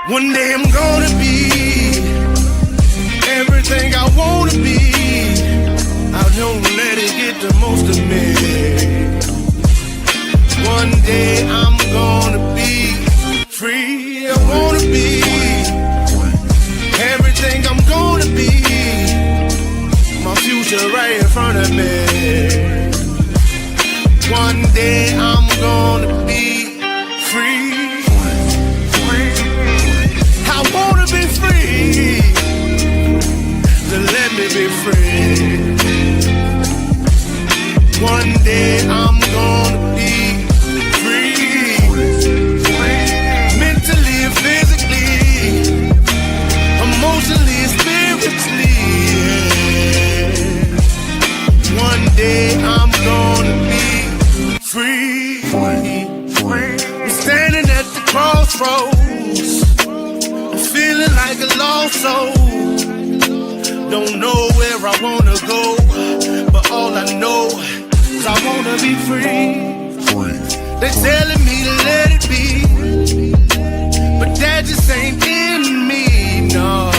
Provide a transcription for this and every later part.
One day I'm gonna be everything I wanna be. I don't let it get the most of me. One day I'm gonna be free. I wanna be everything I'm gonna be. My future right in front of me. One day I'm gonna be free. I wanna be free. So let me be free. One day I'm gonna be free. Mentally and physically, emotionally and spiritually. Yeah. One day I'm gonna be free. I'm standing at the crossroads, feeling like a lost soul. Don't know where I wanna go, but all I know is I wanna be free. They're telling me to let it be, but that just ain't in me, no.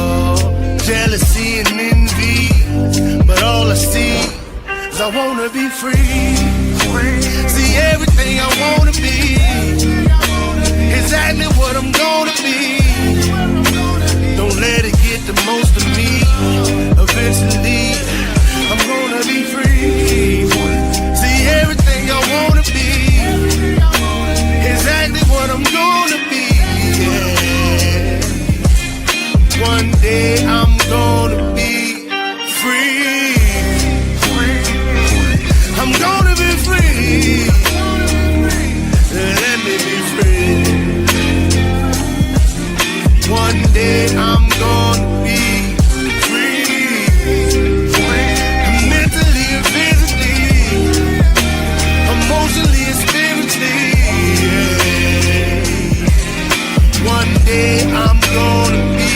Jealousy and envy, but all I see is I wanna be free. See everything I wanna be, exactly what I'm gonna be. Don't let it get the most of me. Eventually, I'm gonna be free. See everything I wanna be, exactly what I'm gonna be. Yeah. One day I'm gonna be free. I'm gonna be free. Let me be free. One day I'm gonna be free. Mentally and physically, emotionally and spiritually. Yeah. One day I'm gonna be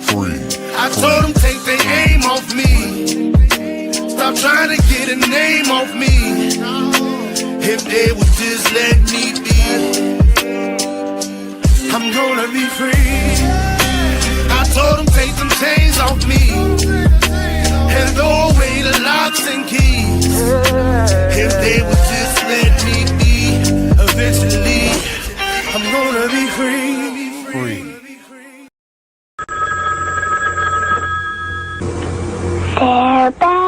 free. I told them take their aim off me. Stop trying to get a name off me. If they would just let me be, I'm gonna be free. I told them take them chains off me and throw away the locks and keys. If they would just let me be, eventually I'm gonna be free. Free. They're back.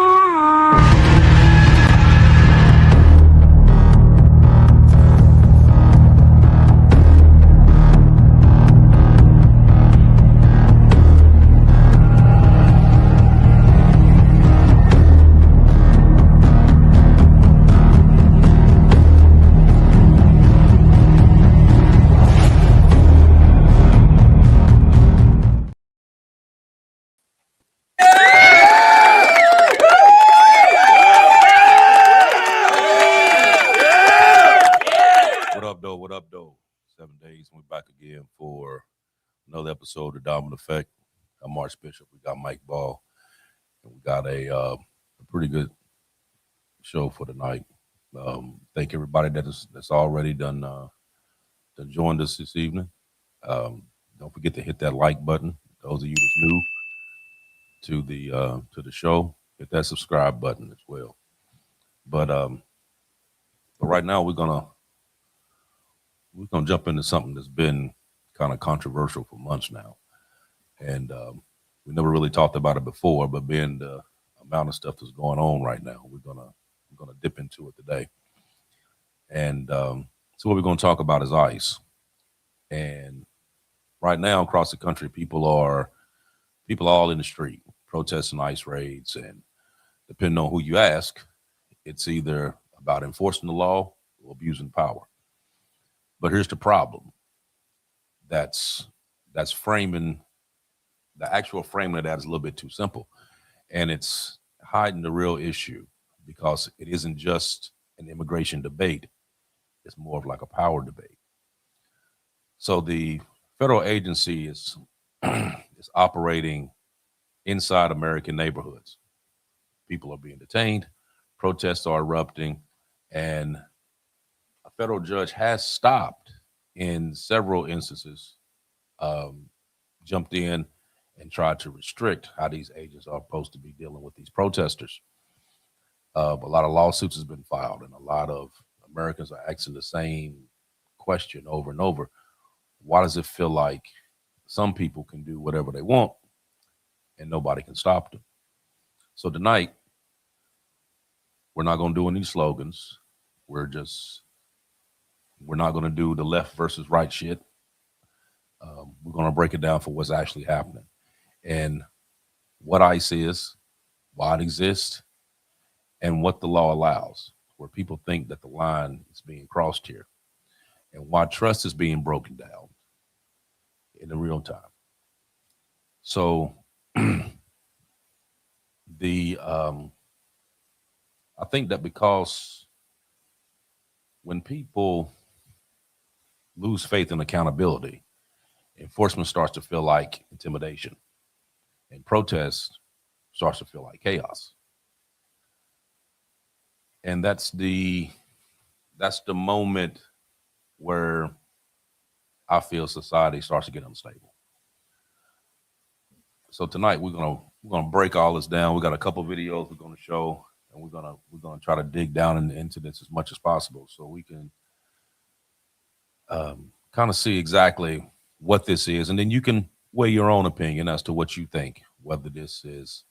What up, though? 7 days. We're back again for another episode of Dominant Effect. I'm Marsh Bishop. We got Mike Ball. And we got a pretty good show for tonight. Thank everybody that's already done joined us this evening. Don't forget to hit that like button. Those of you that's new to the show, hit that subscribe button as well. But right now we're gonna jump into something that's been kind of controversial for months now, and we never really talked about it before. But being the amount of stuff that's going on right now, we're gonna dip into it today. And so what we're gonna talk about is ICE. And right now across the country, people are all in the street protesting ICE raids, and depending on who you ask, it's either about enforcing the law or abusing power. But here's the problem. That's framing, the actual framing of that is a little bit too simple. And it's hiding the real issue, because it isn't just an immigration debate. It's more of like a power debate. So the federal agency is is operating inside American neighborhoods. People are being detained, protests are erupting, and a federal judge has stopped in several instances, jumped in and tried to restrict how these agents are supposed to be dealing with these protesters. A lot of lawsuits has been filed, and a lot of Americans are asking the same question over and over. Why does it feel like some people can do whatever they want and nobody can stop them? So tonight, we're not going to do any slogans. We're not going to do the left versus right shit. We're going to break it down for what's actually happening and what ICE is, why it exists, and what the law allows, where people think that the line is being crossed here, and why trust is being broken down in the real time. So I think that because when people lose faith in accountability, enforcement starts to feel like intimidation, and protest starts to feel like chaos. And that's the moment where I feel society starts to get unstable. So tonight we're gonna break all this down. We got a couple videos we're gonna show, and we're gonna try to dig down into this as much as possible, so we can kind of see exactly what this is, and then you can weigh your own opinion as to what you think, whether this is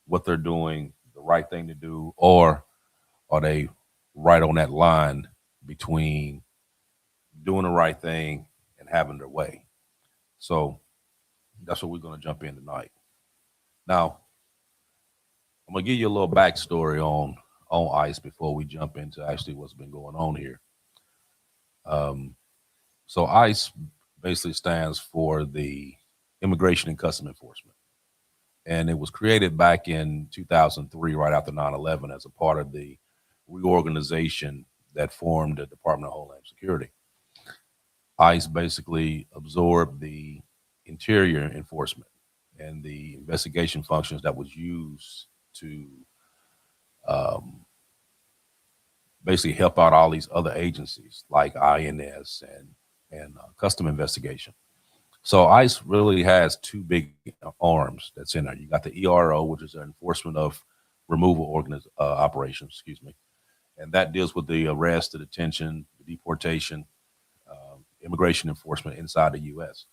what they're doing the right thing to do, or are they right on that line between doing the right thing and having their way. So that's what we're going to jump in tonight. Now, I'm going to give you a little backstory on ICE before we jump into actually what's been going on here. So ICE basically stands for the Immigration and Customs Enforcement. And it was created back in 2003, right after 9/11, as a part of the reorganization that formed the Department of Homeland Security. ICE basically absorbed the interior enforcement and the investigation functions that was used to basically help out all these other agencies like INS and custom investigation. So ICE really has two big arms that's in there. You got the ERO, which is the enforcement of removal operations, excuse me. And that deals with the arrest, the detention, the deportation, immigration enforcement inside the U.S.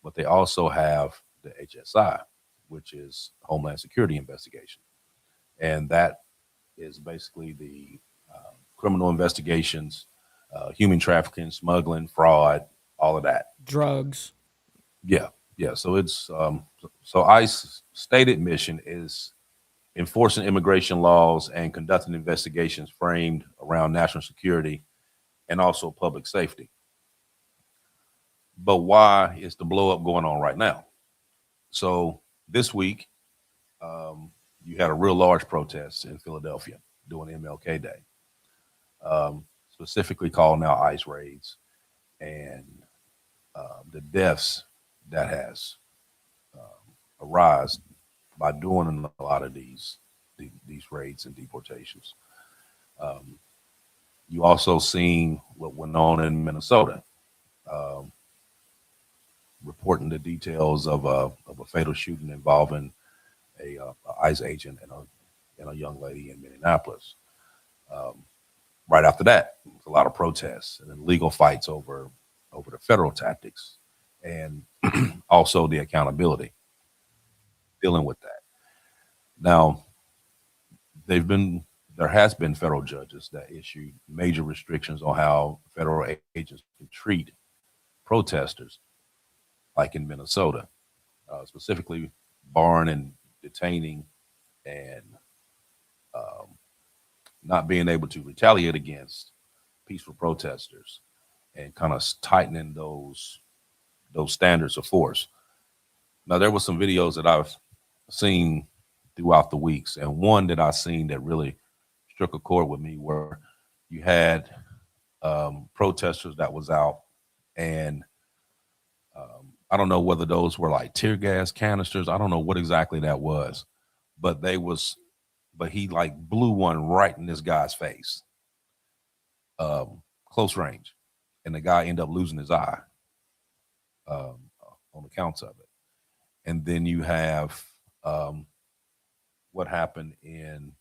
But they also have the HSI, which is Homeland Security investigation. And that is basically the criminal investigations, human trafficking, smuggling, fraud, all of that. Drugs. Yeah. So it's so ICE stated mission is enforcing immigration laws and conducting investigations framed around national security and also public safety. But why is the blow up going on right now? So this week, you had a real large protest in Philadelphia during MLK Day, specifically calling out ICE raids and the deaths that has arisen by doing a lot of these raids and deportations. You also seen what went on in Minnesota, reporting the details of a fatal shooting involving a ICE agent and a young lady in Minneapolis. Right after that, a lot of protests and then legal fights over the federal tactics and also the accountability dealing with that. Now, there has been federal judges that issued major restrictions on how federal agents can treat protesters, like in Minnesota, specifically barring and detaining and not being able to retaliate against peaceful protesters and kind of tightening those standards of force. Now, there were some videos that I've seen throughout the weeks, and one that I seen that really struck a chord with me, where you had protesters that was out, and I don't know whether those were like tear gas canisters. I don't know what exactly that was, but he like blew one right in this guy's face, close range. and the guy ended up losing his eye on accounts of it. And then you have what happened in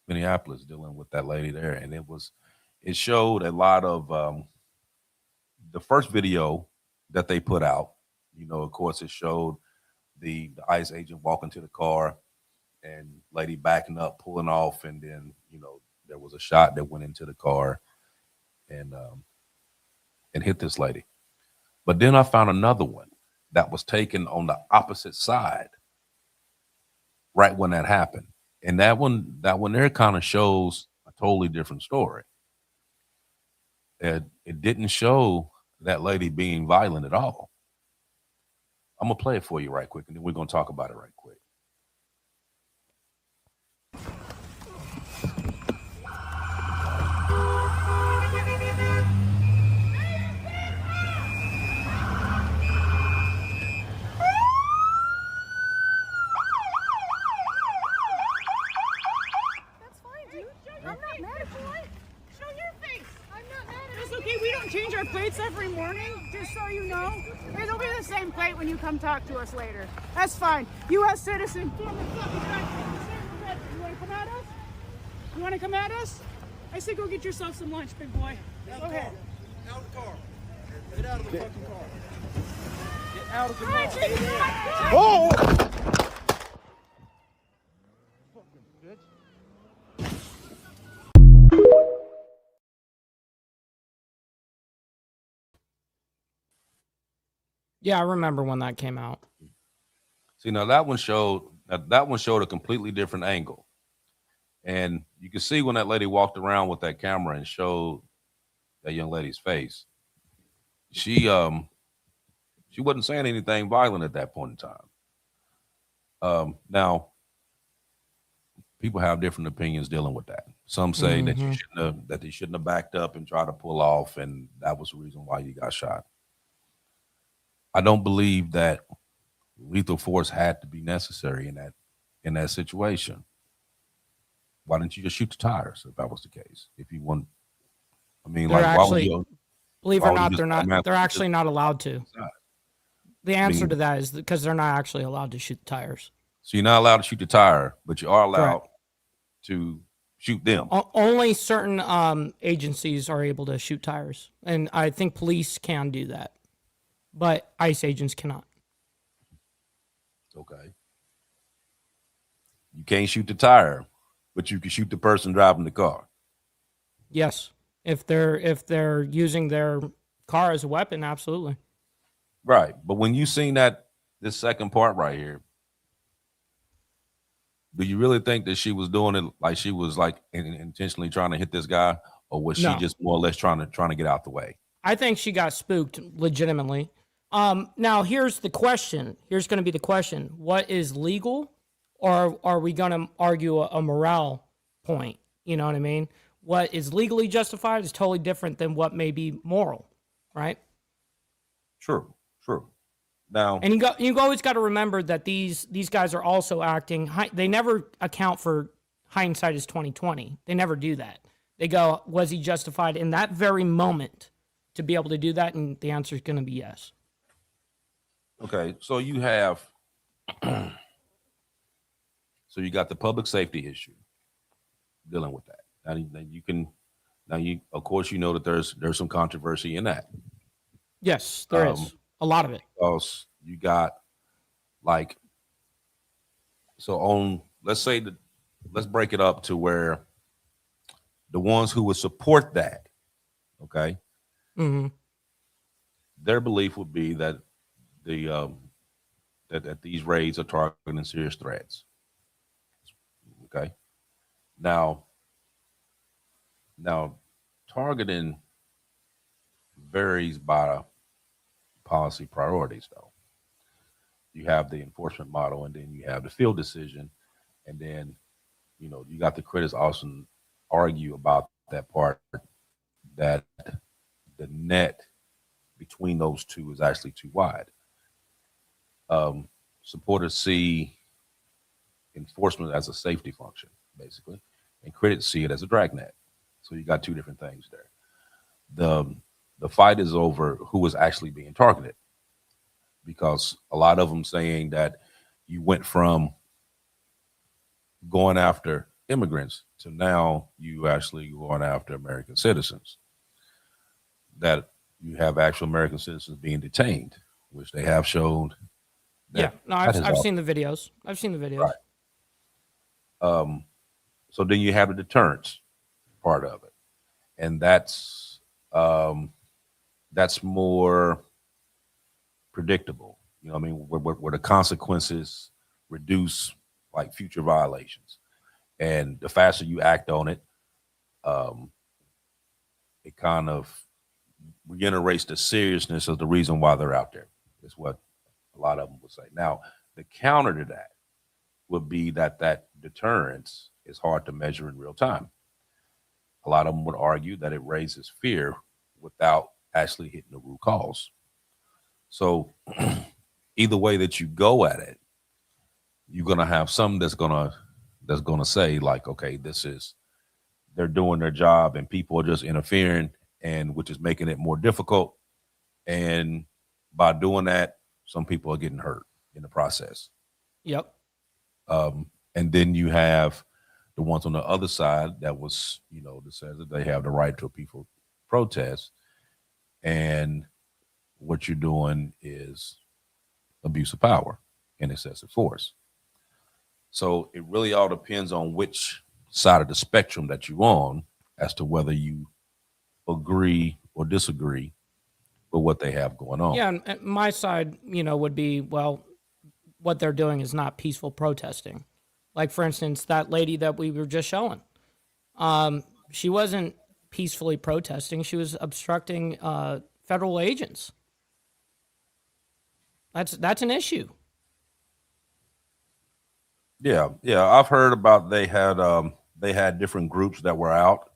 Minneapolis dealing with that lady there, and it showed a lot of the first video that they put out. Of course, it showed the ICE agent walking to the car and lady backing up, pulling off, and then there was a shot that went into the car and hit this lady. But then I found another one that was taken on the opposite side right when that happened. And that one there kind of shows a totally different story. It didn't show that lady being violent at all. I'm going to play it for you right quick, and then we're going to talk about it right quick. Change our plates every morning, just so you know. It'll be the same plate when you come talk to us later. That's fine. U.S. citizen. You want to come at us? You want to come at us? I say go get yourself some lunch, big boy. Go ahead. Out of the car. Get out of the fucking car. Get out of the car. Oh! Yeah, I remember when that came out. See, now that one showed a completely different angle. And you can see when that lady walked around with that camera and showed that young lady's face, she wasn't saying anything violent at that point in time. Now, people have different opinions dealing with that. Some say that they shouldn't have backed up and tried to pull off, and that was the reason why you got shot. I don't believe that lethal force had to be necessary in that situation. Why didn't you just shoot the tires if that was the case? If you want, I mean, they're like, actually, why would you, believe it or not, they're actually not allowed to. The answer to that is because they're not actually allowed to shoot the tires. So you're not allowed to shoot the tire, but you are allowed to shoot them. Only certain agencies are able to shoot tires, and I think police can do that, but ICE agents cannot. Okay. You can't shoot the tire, but you can shoot the person driving the car. Yes, if they're using their car as a weapon, absolutely. Right, but when you seen this second part right here, do you really think that she was doing it like she was like intentionally trying to hit this guy, or was she just more or less trying to get out the way? I think she got spooked legitimately. Now here's the question. Here's going to be the question: what is legal, or are we going to argue a morale point? You know what I mean? What is legally justified is totally different than what may be moral, right? True. Now, and you always got to remember that these guys are also acting. They never account for hindsight is 2020. They never do that. They go, was he justified in that very moment to be able to do that? And the answer is going to be yes. Okay, so you have, so you got the public safety issue dealing with that. Of course, you know that there's some controversy in that. Yes, there is a lot of it. Because you got let's break it up to where the ones who would support that, okay, their belief would be that that these raids are targeting serious threats. Okay, now targeting varies by policy priorities, though. You have the enforcement model, and then you have the field decision, and then you got the critics also argue about that part, that the net between those two is actually too wide. Supporters see enforcement as a safety function, basically, and critics see it as a dragnet. So you got two different things there. the fight is over who is actually being targeted, because a lot of them saying that you went from going after immigrants to now you actually going after American citizens, that you have actual American citizens being detained, which they have shown. Yeah, no, I've seen the videos. I've seen the videos. Right. So then you have the deterrence part of it, and that's more predictable. You know what I mean? Where the consequences reduce like future violations, and the faster you act on it, it kind of reiterates the seriousness of the reason why they're out there. Is what a lot of them would say. Now, the counter to that would be that deterrence is hard to measure in real time. A lot of them would argue that it raises fear without actually hitting the root cause. So either way that you go at it, you're gonna have some that's gonna say like, okay, they're doing their job and people are just interfering, and which is making it more difficult. And by doing that, some people are getting hurt in the process. Yep. And then you have the ones on the other side that was, that says that they have the right to a peaceful protest. And what you're doing is abuse of power and excessive force. So it really all depends on which side of the spectrum that you're on as to whether you agree or disagree with what they have going on. Yeah, and my side, would be, well, what they're doing is not peaceful protesting. Like, for instance, that lady that we were just showing, she wasn't peacefully protesting. She was obstructing federal agents. That's an issue. Yeah. I've heard about they had different groups that were out,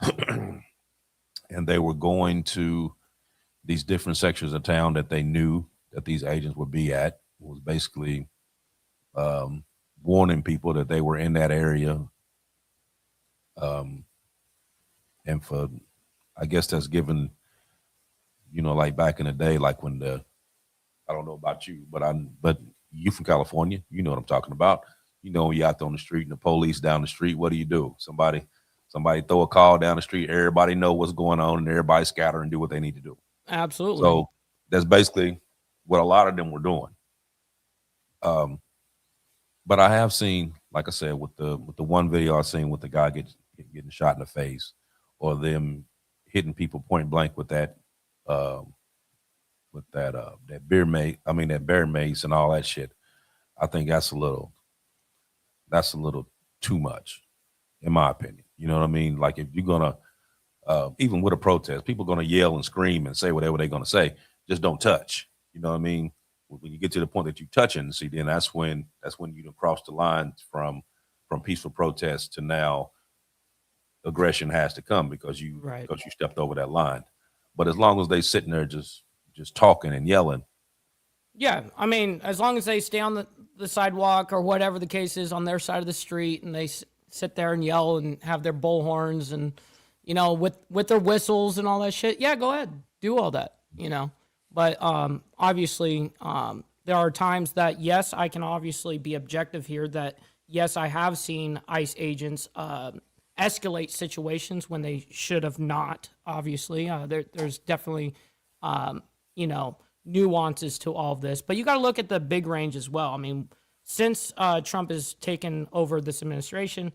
and they were going to these different sections of town that they knew that these agents would be at. It was basically warning people that they were in that area. And for, I guess that's given, like back in the day, like when I don't know about you, but you from California, you know what I'm talking about. When you're out there on the street and the police down the street, what do? Somebody throw a call down the street, everybody know what's going on, and everybody scatter and do what they need to do. Absolutely. So that's basically what a lot of them were doing. But I have seen, like I said, with the one video I seen with the guy getting shot in the face, or them hitting people point blank with that bear mace and all that shit. I think that's a little too much, in my opinion. You know what I mean? Like, if you're gonna even with a protest, people are gonna yell and scream and say whatever they're gonna say. Just don't touch. You know what I mean? When you get to the point that you're touching, see, then that's when you don't cross the line from peaceful protest to now aggression has to come because you stepped over that line. But as long as they sitting there just talking and yelling. Yeah, I mean, as long as they stay on the sidewalk or whatever the case is on their side of the street, and they sit there and yell and have their bullhorns and, with their whistles and all that shit, yeah, go ahead, do all that, But obviously, there are times that, yes, I can obviously be objective here that, yes, I have seen ICE agents escalate situations when they should have not, obviously. There's definitely, nuances to all of this. But you got to look at the big range as well. I mean, since Trump has taken over this administration,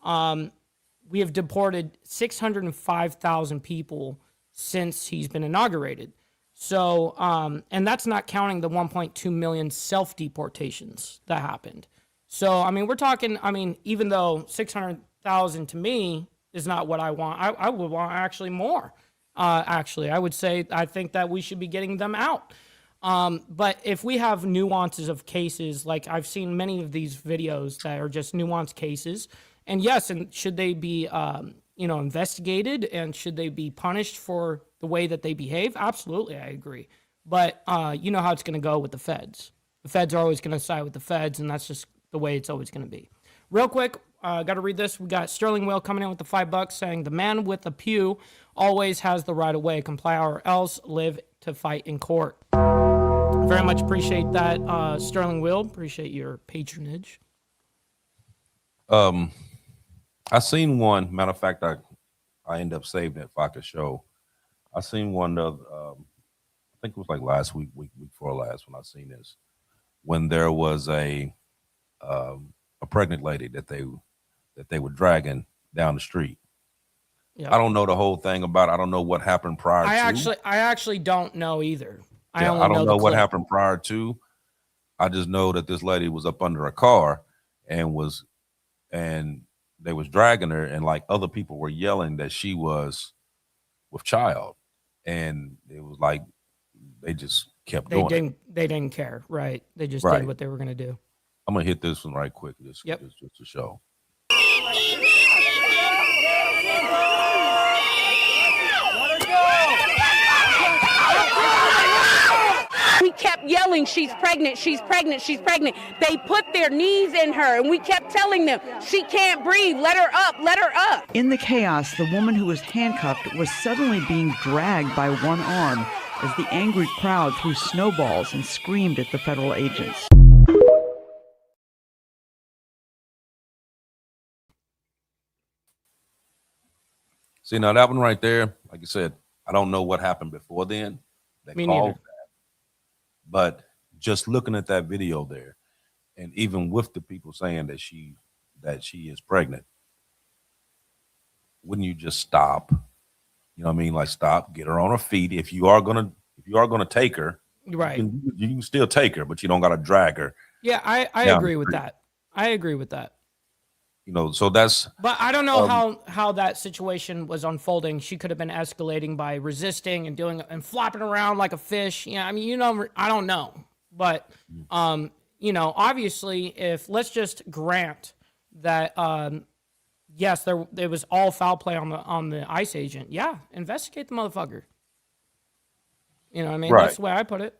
we have deported 605,000 people since he's been inaugurated. So, and that's not counting the 1.2 million self-deportations that happened. So, I mean, we're talking, even though 600,000 to me is not what I want, I would want actually more. I would say I think that we should be getting them out. But if we have nuances of cases, like I've seen many of these videos that are just nuanced cases, and yes, and should they be, investigated, and should they be punished for the way that they behave? Absolutely, I agree. But you know how it's going to go with the feds. The feds are always going to side with the feds, and that's just the way it's always going to be. Real quick, Got to read this. We got Sterling Will coming in with the $5 saying the man with the pew always has the right of way. Comply or else live to fight in court. Very much appreciate that, Sterling Will. Appreciate your patronage. I seen one. Matter of fact, I ended up saving it if I could show. I seen one of I think it was like last week before last when I seen this, when there was a pregnant lady that they were dragging down the street. Yep. I don't know the whole thing about it. I don't know what happened prior to. I actually don't know either. I Yeah, only I don't know what clip. happened prior to. I just know that this lady was up under a car and they was dragging her, and like other people were yelling that she was with child, and it was like they just kept doing it. They didn't care, right? They just Right. did what they were gonna do. I'm gonna hit this one right quick, just to show. We kept yelling, she's pregnant, she's pregnant, she's pregnant. They put their knees in her, and we kept telling them, she can't breathe, let her up, let her up. In the chaos, the woman who was handcuffed was suddenly being dragged by one arm as the angry crowd threw snowballs and screamed at the federal agents. See, now that one right there, like I said, I don't know what happened before then. Me neither. But just looking at that video there, and even with the people saying that she is pregnant, wouldn't you just stop? You know what I mean? Like stop, get her on her feet. If you are gonna take her, Right. you can still take her, but you don't gotta drag her. Yeah, I agree with that. I agree with that. You know, so that's. But I don't know how that situation was unfolding. She could have been escalating by resisting and doing and flopping around like a fish. Yeah, I mean, you know, I don't know. But you know, obviously, if let's just grant that yes, there was all foul play on the ICE agent. Yeah, investigate the motherfucker. You know what I mean? Right. That's the way I put it.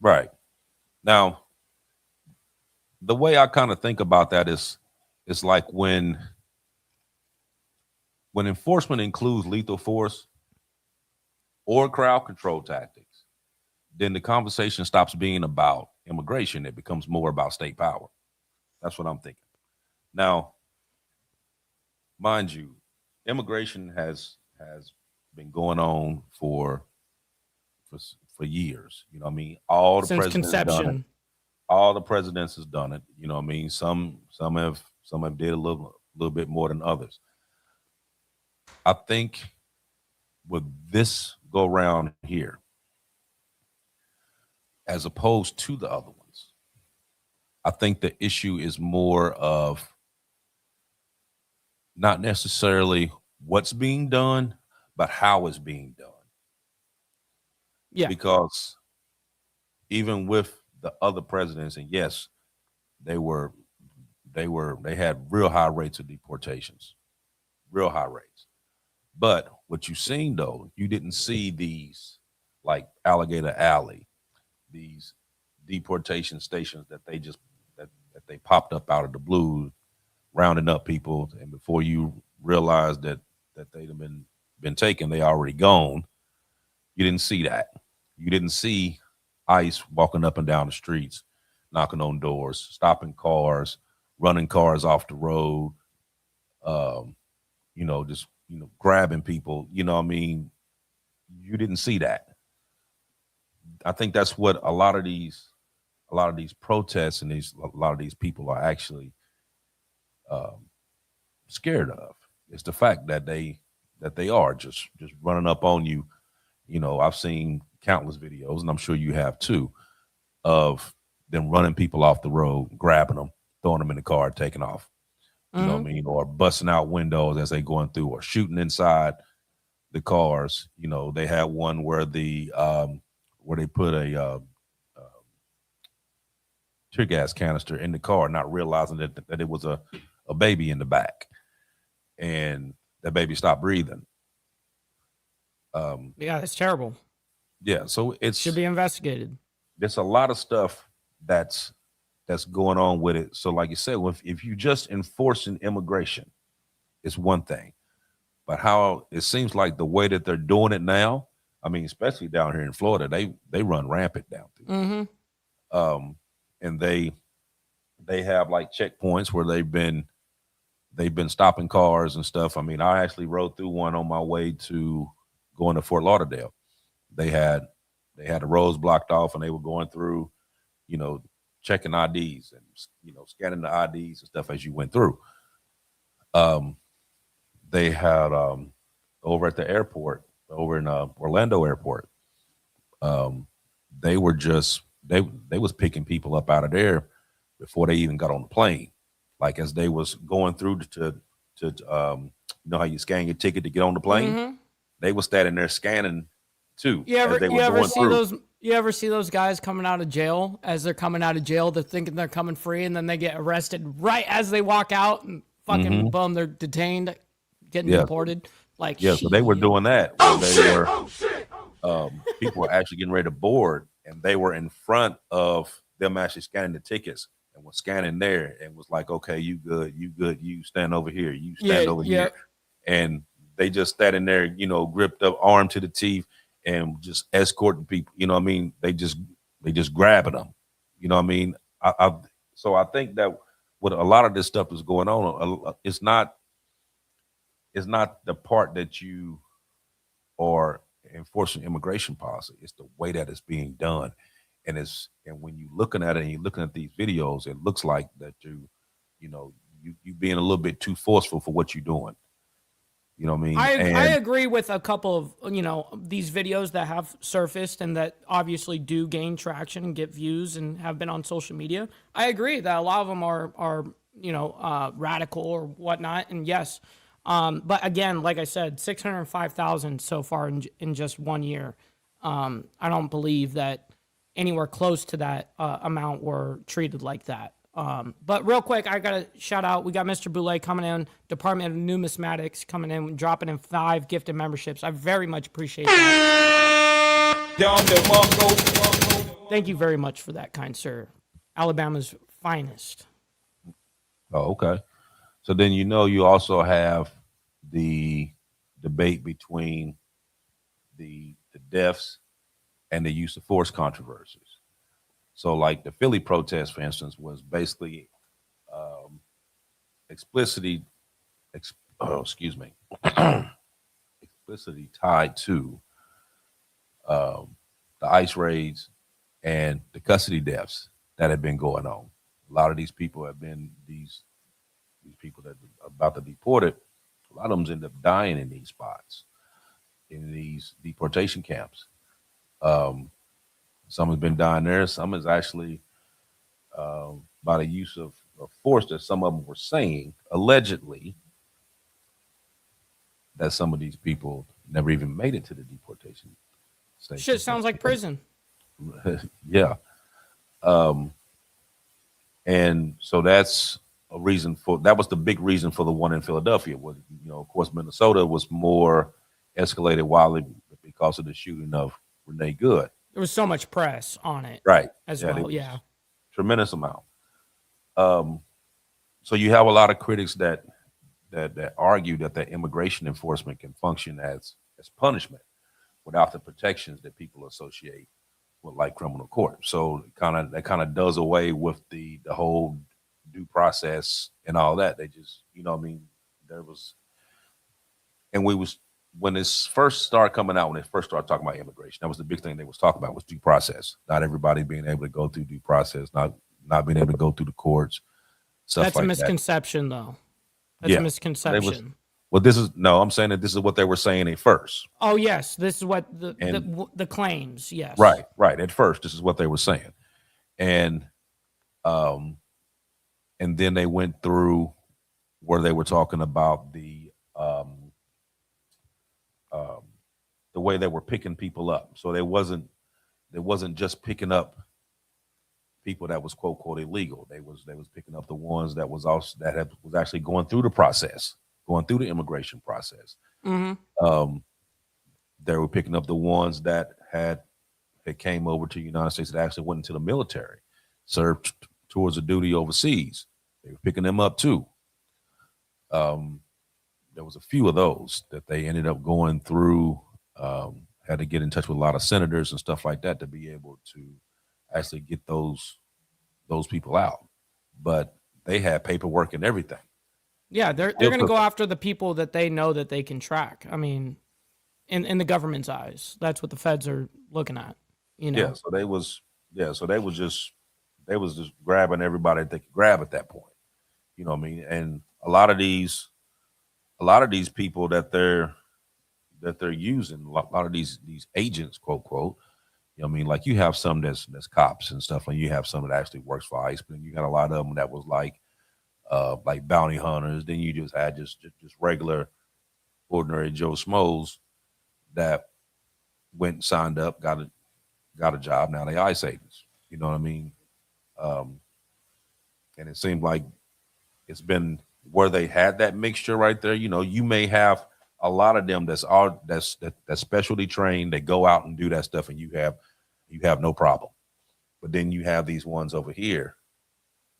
Right. Now, the way I kind of think about that is it's like when enforcement includes lethal force or crowd control tactics, then the conversation stops being about immigration. It becomes more about state power. That's what I'm thinking. Now, mind you, immigration has been going on for years. You know what I mean? All the Since presidents done it. conception. All the presidents has done it. You know what I mean? Some have did a little bit more than others. I think with this go round here, as opposed to the other ones, I think the issue is more of not necessarily what's being done, but how it's being done. Yeah. Because even with the other presidents, and yes, they had real high rates of deportations, real high rates. But what you seen though, you didn't see these like Alligator Alley, these deportation stations that they just that they popped up out of the blue, rounding up people, and before you realized that they'd have been taken, they already gone. You didn't see that. You didn't see ICE walking up and down the streets, knocking on doors, stopping cars, running cars off the road, just grabbing people. You know what I mean? You didn't see that. I think that's what a lot of these protests and a lot of these people are actually scared of. It's the fact that they are just running up on you. You know, I've seen countless videos, and I'm sure you have too, of them running people off the road, grabbing them, throwing them in the car, taking off. You know what I mean? Or busting out windows as they going through, or shooting inside the cars. You know, they had one where they put a tear gas canister in the car, not realizing that it was a baby in the back, and that baby stopped breathing. Yeah, that's terrible. Yeah, so it Should be investigated. There's a lot of stuff that's that's going on with it. So, like you said, if you just enforcing immigration, it's one thing, but how it seems like the way that they're doing it now, I mean, especially down here in Florida, they run rampant down through. And they have like checkpoints where they've been stopping cars and stuff. I mean, I actually rode through one on my way to going to Fort Lauderdale. They had the roads blocked off, and they were going through, checking IDs and scanning the IDs and stuff as you went through. They had over at the airport, over in Orlando Airport, they were just they was picking people up out of there before they even got on the plane. Like as they was going through to how you scan your ticket to get on the plane, they was standing there scanning too. You ever see those guys coming out of jail? As they're coming out of jail, they're thinking they're coming free, and then they get arrested right as they walk out, and fucking boom, they're detained, getting deported. Like so they were doing that. People were actually getting ready to board, and they were in front of them actually scanning the tickets, and was scanning there, and was like, okay, you good, you stand over here, you stand over here, and they just standing there, gripped up, arm to the teeth, and just escorting people. You know what I mean? They just grabbing them. You know what I mean? So I think that what a lot of this stuff is going on, it's not the part that you are enforcing immigration policy. It's the way that it's being done. And when you're looking at it and you're looking at these videos, it looks like that you being a little bit too forceful for what you're doing. You know what I mean? I agree with a couple of, these videos that have surfaced and that obviously do gain traction and get views and have been on social media. I agree that a lot of them are radical or whatnot. And yes, but again, like I said, 605,000 so far in just 1 year. I don't believe that anywhere close to that amount were treated like that. But real quick, I got to shout out. We got Mr. Boulay coming in, Department of Numismatics coming in, dropping in 5 gifted memberships. I very much appreciate that. Thank you very much for that, kind sir. Alabama's finest. Oh, okay. So then you also have the debate between the deaths and the use of force controversies. So like the Philly protest, for instance, was basically explicitly tied to the ICE raids and the custody deaths that have been going on. A lot of these people have been these people that are about to be deported. A lot of them end up dying in these spots, in these deportation camps. Some has been dying there. Some is actually by the use of force that some of them were saying, allegedly, that some of these people never even made it to the deportation station. Shit sounds like prison. Yeah. And so that's a reason that was the big reason for the one in Philadelphia. Was, of course, Minnesota was more escalated wildly because of the shooting of Renee Good. There was so much press on it. Right. As well. Yeah. Tremendous amount. So you have a lot of critics that argue that the immigration enforcement can function as punishment without the protections that people associate with like criminal court. So that kind of does away with the whole due process and all that. They just, there was, and when this first started coming out, when they first started talking about immigration, that was the big thing they was talking about was due process. Not everybody being able to go through due process, not being able to go through the courts. That's a misconception, though. That's a misconception. I'm saying that this is what they were saying at first. Oh, yes. This is what the claims, yes. Right. At first, this is what they were saying. And then they went through where they were talking about the way they were picking people up. So they wasn't just picking up people that was quote unquote illegal. They was picking up the ones that was actually going through the process, going through the immigration process. Mm-hmm. They were picking up the ones that came over to the United States that actually went into the military, served towards a duty overseas. They were picking them up too. There was a few of those that they ended up going through, had to get in touch with a lot of senators and stuff like that to be able to actually get those people out. But they had paperwork and everything. Yeah, they're going to go after the people that they know that they can track. I mean, in the government's eyes, that's what the feds are looking at. You know. Yeah, so they was just grabbing everybody that they could grab at that point. You know what I mean? And a lot of these people that they're using, a lot of these agents, quote, you know what I mean? Like you have some that's cops and stuff, and you have some that actually works for ICE, but then you got a lot of them that was like bounty hunters. Then you just had just regular, ordinary Joe Schmoes that went and signed up, got a job. Now they ICE agents. You know what I mean? And it seemed like it's been where they had that mixture right there. You know, you may have a lot of them that's specialty trained. They go out and do that stuff, and you have no problem. But then you have these ones over here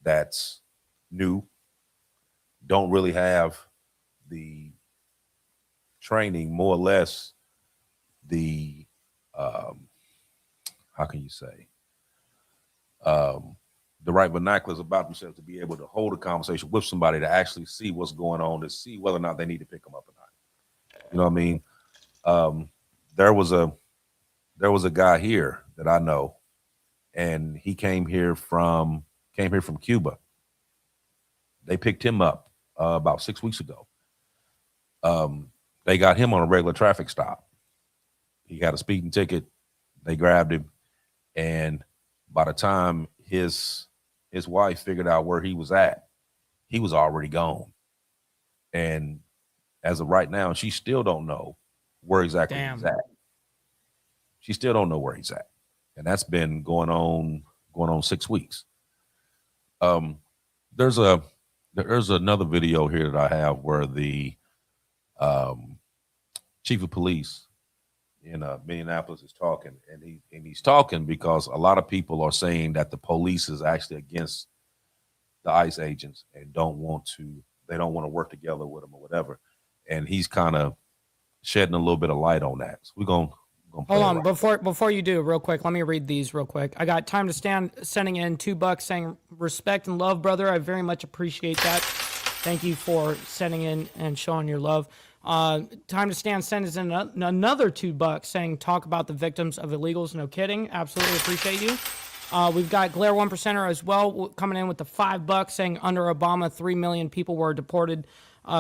that's new, don't really have the training, more or less the how can you say the right vernaculars about themselves to be able to hold a conversation with somebody to actually see what's going on, to see whether or not they need to pick them up or not. You know what I mean? There was a guy here that I know, and he came here from Cuba. They picked him up about 6 weeks ago. They got him on a regular traffic stop. He got a speeding ticket. They grabbed him, and by the time his wife figured out where he was at, he was already gone. And as of right now, she still don't know where exactly he's at. She still don't know where he's at. And that's been going on 6 weeks. There's another video here that I have where the chief of police in Minneapolis is talking, and he's talking because a lot of people are saying that the police is actually against the ICE agents and they don't want to work together with them or whatever. And he's kind of shedding a little bit of light on that. So we're gonna hold on before you do, real quick. Let me read these real quick. I got Time to Stand sending in $2 saying respect and love, brother. I very much appreciate that. Thank you for sending in and showing your love. Time to Stand sends in another $2 saying talk about the victims of illegals. No kidding. Absolutely appreciate you. We've got Glare 1%er as well coming in with the $5 saying under Obama 3 million people were deported.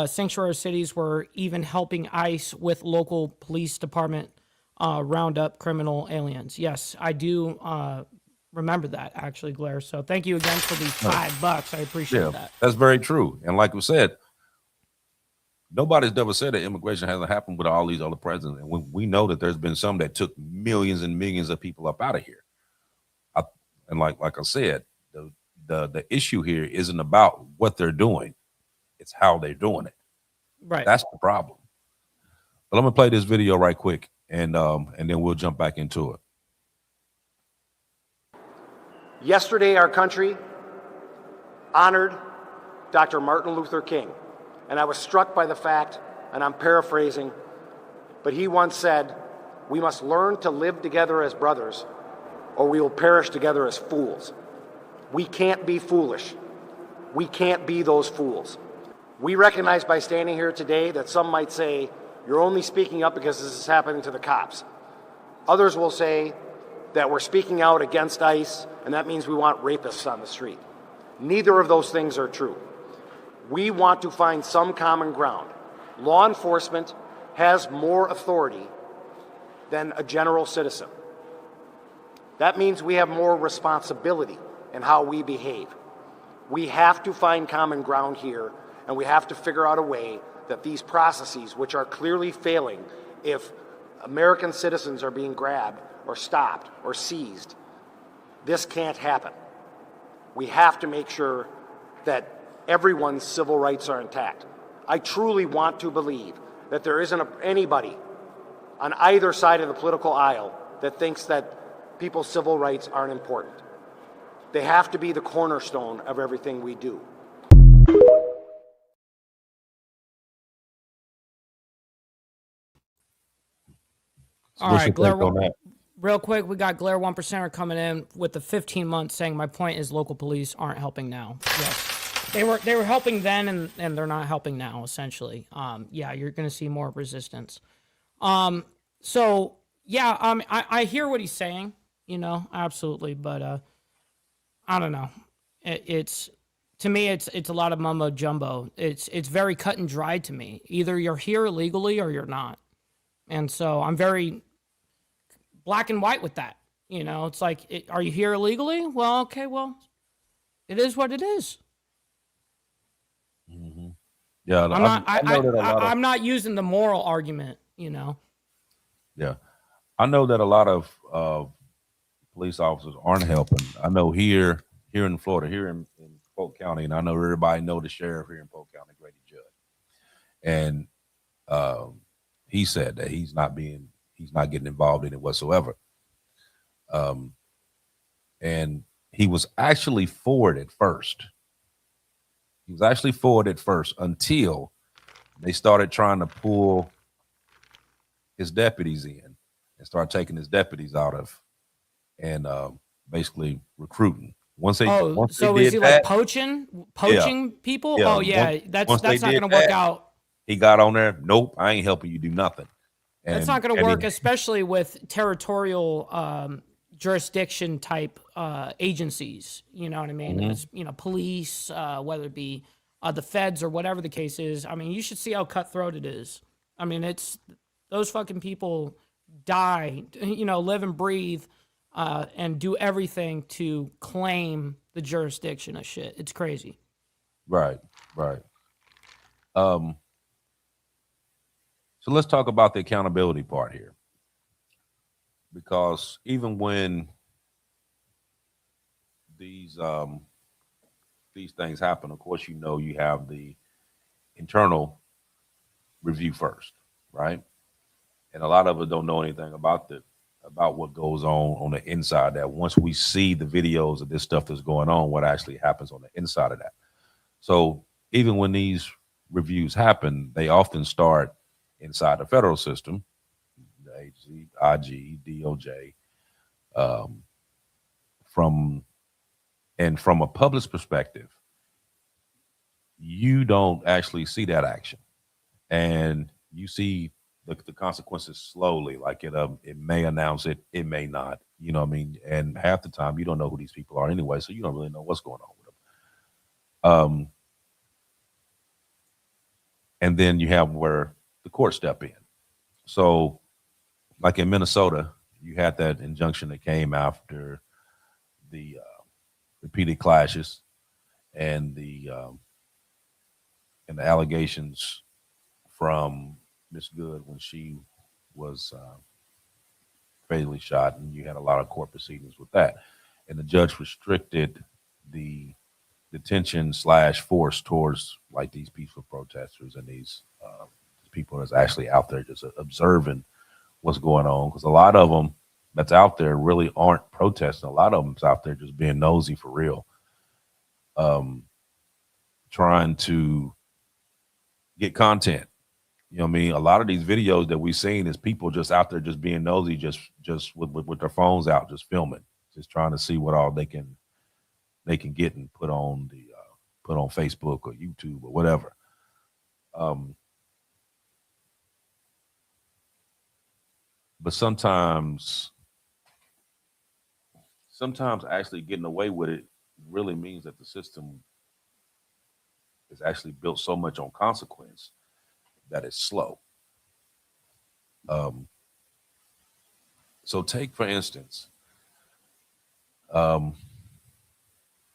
Sanctuary cities were even helping ICE with local police department round up criminal aliens. Yes, I do remember that actually, Glare. So thank you again for the $5. I appreciate that. That's very true. And like we said, nobody's ever said that immigration hasn't happened with all these other presidents. And we know that there's been some that took millions and millions of people up out of here. And like I said, the issue here isn't about what they're doing. It's how they're doing it. Right. That's the problem. But I'm going to play this video right quick, and then we'll jump back into it. Yesterday, our country honored Dr. Martin Luther King. And I was struck by the fact, and I'm paraphrasing, but he once said, "We must learn to live together as brothers, or we will perish together as fools." We can't be foolish. We can't be those fools. We recognize by standing here today that some might say, you're only speaking up because this is happening to the cops. Others will say that we're speaking out against ICE, and that means we want rapists on the street. Neither of those things are true. We want to find some common ground. Law enforcement has more authority than a general citizen. That means we have more responsibility in how we behave. We have to find common ground here, and we have to figure out a way that these processes, which are clearly failing if American citizens are being grabbed or stopped or seized, this can't happen. We have to make sure that everyone's civil rights are intact. I truly want to believe that there isn't anybody on either side of the political aisle that thinks that people's civil rights aren't important. They have to be the cornerstone of everything we do. All right, Blair, real quick, we got Blair 1% coming in with the 15 months saying, my point is local police aren't helping now. Yes. They were helping then and they're not helping now, essentially. Yeah, you're going to see more resistance. So, yeah, I hear what he's saying, you know, absolutely. But I don't know. It's to me, it's a lot of mumbo jumbo. It's very cut and dry to me. Either you're here illegally or you're not. And so I'm very black and white with that. You know, it's like, are you here illegally? Well, okay, well, it is what it is. Mm-hmm. Yeah, I'm not using the moral argument, you know. Yeah, I know that a lot of police officers aren't helping. I know here in Florida, here in Polk County, and I know everybody know the sheriff here in Polk County, Grady Judd, and he said that he's not getting involved in it whatsoever. And he was actually for it at first. He was actually for it at first until they started trying to pull his deputies in and start taking his deputies out of and basically recruiting. Once they so is he like poaching people? Yeah. Oh yeah, that's not going to work out. He got on there. Nope, I ain't helping you do nothing. And that's not going to work, especially with territorial jurisdiction type agencies. You know what I mean? Mm-hmm. It's, you know, police, whether it be the feds or whatever the case is. I mean, you should see how cutthroat it is. I mean, it's those fucking people die, you know, live and breathe, and do everything to claim the jurisdiction of shit. It's crazy. Right. So let's talk about the accountability part here. Because even when these things happen, of course, you know, you have the internal review first, right? And a lot of us don't know anything about what goes on the inside. That once we see the videos of this stuff that's going on, what actually happens on the inside of that. So even when these reviews happen, they often start inside the federal system, the agency, IG, DOJ, from a public's perspective, you don't actually see that action, and you see the consequences slowly. Like it may announce it, it may not. You know what I mean? And half the time, you don't know who these people are anyway, so you don't really know what's going on with them. And then you have where the court step in. So, like in Minnesota, you had that injunction that came after the repeated clashes and the allegations from Miss Good when she was fatally shot, and you had a lot of court proceedings with that. And the judge restricted the detention / force towards like these peaceful protesters and these people that's actually out there just observing what's going on, because a lot of them that's out there really aren't protesting. A lot of them's out there just being nosy for real, trying to get content. You know what I mean? A lot of these videos that we've seen is people just out there just being nosy, just with their phones out, just filming, just trying to see what all they can get and put on Facebook or YouTube or whatever. But sometimes actually getting away with it really means that the system is actually built so much on consequence that it's slow. So take, for instance,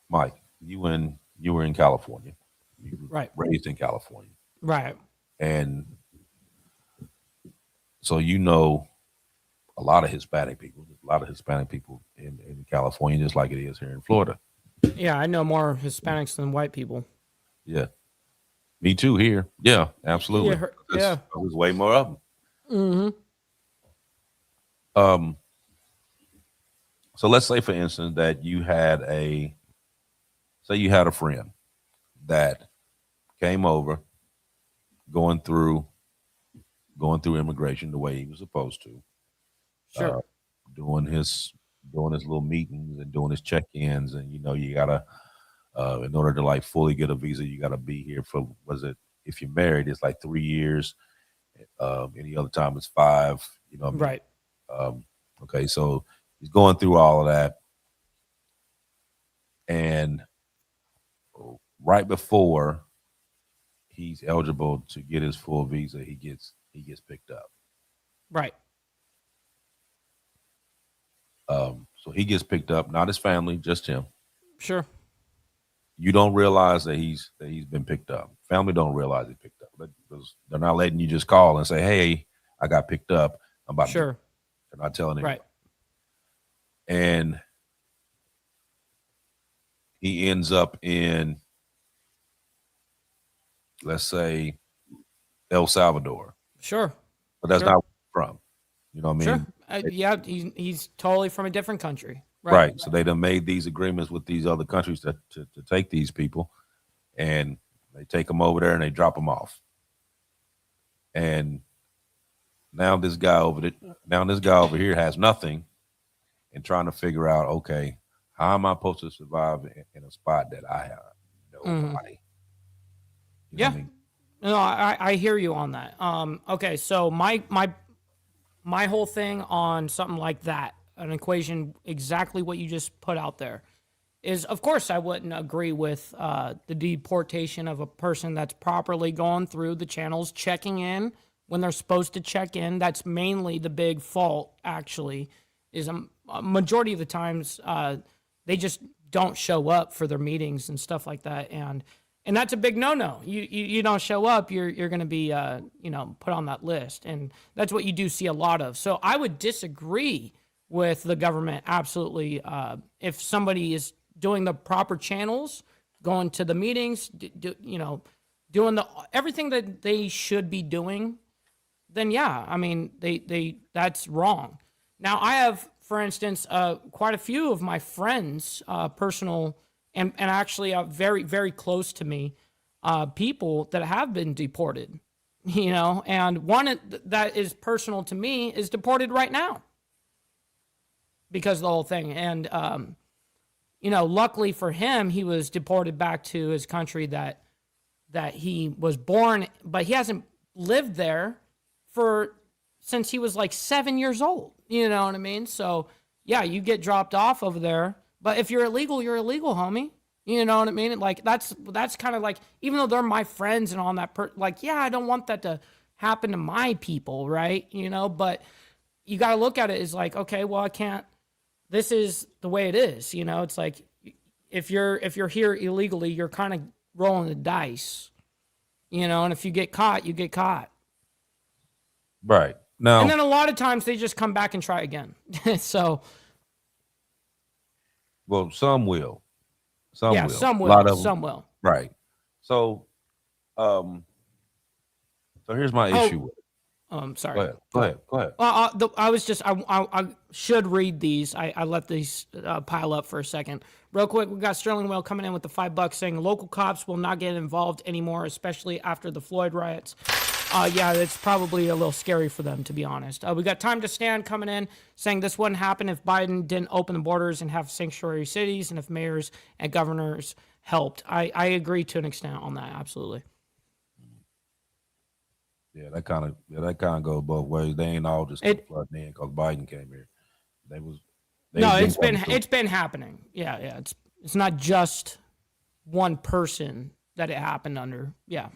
Mike, you were in California. You were right. Raised in California. Right. And so you know a lot of Hispanic people. There's a lot of Hispanic people in California, just like it is here in Florida. Yeah, I know more Hispanics than white people. Yeah. Me too here. Yeah, absolutely. Yeah. There's way more of them. Mm-hmm. So let's say, for instance, that you had a friend that came over, going through immigration the way he was supposed to, Sure. doing his little meetings and doing his check-ins, and you gotta in order to like fully get a visa, you gotta be here for, if you're married, it's like 3 years. Any other time it's 5. You know what I mean? Right. Okay, so he's going through all of that, and right before he's eligible to get his full visa, he gets picked up. Right. So he gets picked up, not his family, just him. Sure. You don't realize that he's been picked up. Family don't realize he's picked up, because they're not letting you just call and say, "Hey, I got picked up." Sure. They're not telling anybody. Right. And he ends up in, let's say, El Salvador. Sure. But that's Sure. not where he's from. You know what I mean? Sure. Yeah, he's totally from a different country. Right. So they done made these agreements with these other countries to take these people, and they take them over there and they drop them off. And now this guy over here has nothing, and trying to figure out, okay, how am I supposed to survive in a spot that I have nobody? You know Yeah. what I mean? No, I hear you on that. Okay, so my whole thing on something like that, an equation exactly what you just put out there, is, of course, I wouldn't agree with the deportation of a person that's properly gone through the channels, checking in when they're supposed to check in. That's mainly the big fault, actually, is a majority of the times they just don't show up for their meetings and stuff like that. And that's a big no-no. You don't show up, you're going to be put on that list, and that's what you do see a lot of. So I would disagree with the government absolutely. If somebody is doing the proper channels, going to the meetings, doing everything that they should be doing, then yeah, I mean they that's wrong. Now I have, for instance, quite a few of my friends, personal. And actually, very, very close to me, people that have been deported, and one that is personal to me is deported right now because of the whole thing. And, luckily for him, he was deported back to his country that he was born, but he hasn't lived there since he was like 7 years old. You know what I mean? So, yeah, you get dropped off over there. But if you're illegal, homie. You know what I mean? Like that's kind of like, even though they're my friends and all that, yeah, I don't want that to happen to my people, right? But you got to look at it as like, okay, well, I can't. This is the way it is. It's like if you're here illegally, you're kind of rolling the dice. And if you get caught, you get caught. Right. No. And then a lot of times they just come back and try again. So. Well, some will. Some will. Some will. A lot of some will. Right. So, so here's my issue with it. Sorry. Go ahead. I was just, I should read these. I let these pile up for a second. Real quick, we got Sterling Well coming in with the $5 saying local cops will not get involved anymore, especially after the Floyd riots. Yeah, it's probably a little scary for them, to be honest. We got Time to Stand coming in saying this wouldn't happen if Biden didn't open the borders and have sanctuary cities, and if mayors and governors helped. I agree to an extent on that, absolutely. Yeah, that kind of goes both ways. They ain't all just flooding in because Biden came here. It's been happening. Yeah. It's not just one person that it happened under. Yeah.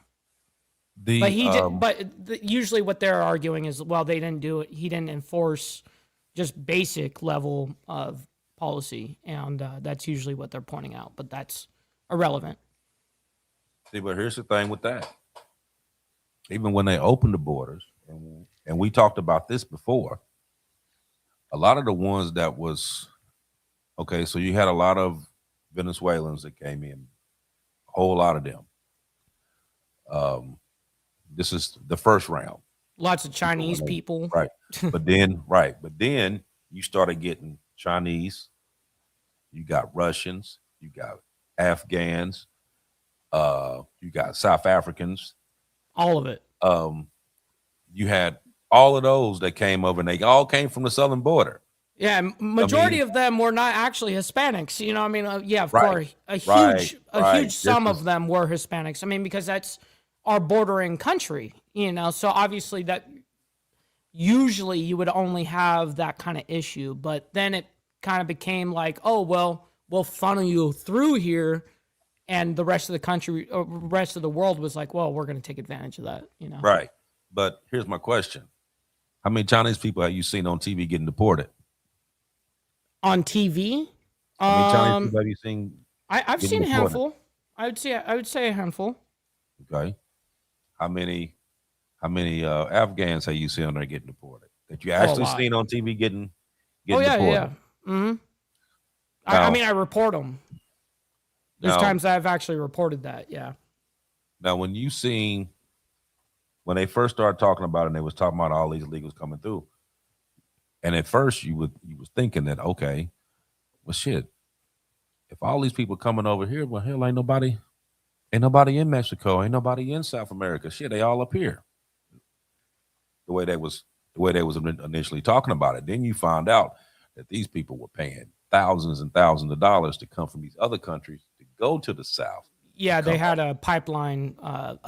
But he did. But usually, what they're arguing is, well, they didn't do it. He didn't enforce just basic level of policy, and that's usually what they're pointing out. But that's irrelevant. See, but here's the thing with that. Even when they opened the borders, and we talked about this before, a lot of the ones that was okay. So you had a lot of Venezuelans that came in, a whole lot of them. This is the first round. Lots of Chinese people. Right. But then you started getting Chinese, you got Russians, you got Afghans, you got South Africans. All of it. You had all of those that came over, and they all came from the southern border. Yeah, majority of them were not actually Hispanics. You know, I mean, yeah, of Right, course, right. huge sum This of them were Hispanics. I mean, because that's our bordering country. You know, so obviously that usually you would only have that kind of issue, but then it kind of became like, oh well, we'll funnel you through here, and the rest of the country, or rest of the world was like, well, we're going to take advantage of that. You know, Right. But here's my question: how many Chinese people have you seen on TV getting deported? on TV. How many Chinese people have you seen? I've seen a handful. I would say a handful. Okay. How many Afghans have you seen on there getting deported that you actually seen on TV getting deported? Yeah. Mm-hmm. I mean, I report them. There's times I've actually reported that. Yeah. Now, when they first started talking about it, and they was talking about all these illegals coming through, and at first you was thinking that, okay, well, shit, if all these people coming over here, well, hell, ain't nobody in Mexico, ain't nobody in South America. Shit, they all up here. The way they was initially talking about it. Then you found out that these people were paying thousands and thousands of dollars to come from these other countries to go to the South. Yeah, they had a pipeline of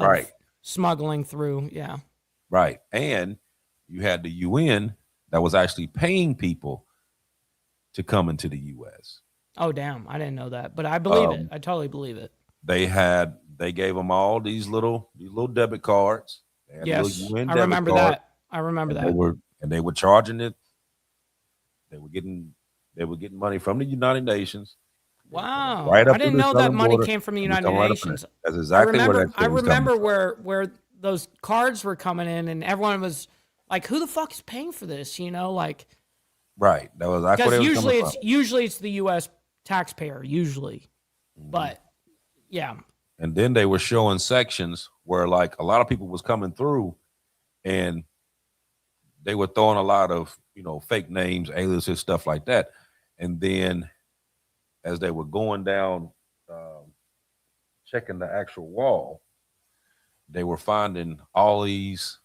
smuggling through. Yeah. Right. And you had the UN that was actually paying people to come into the U.S. Oh, damn. I didn't know that, but I believe it. I totally believe it. They gave them all these little debit cards. Yes, I remember that. I remember that. They were charging it. They were getting money from the United Nations. Wow. Right up I didn't know that money came from the United Nations. That's exactly I remember where those cards were coming in, and everyone was like, who the fuck is paying for this? You know, like, right. That was because usually it's the US taxpayer, usually. But yeah. And then they were showing sections where like a lot of people was coming through, and they were throwing a lot of, fake names, aliases, stuff like that. And then as they were going down, checking the actual wall, they were finding all these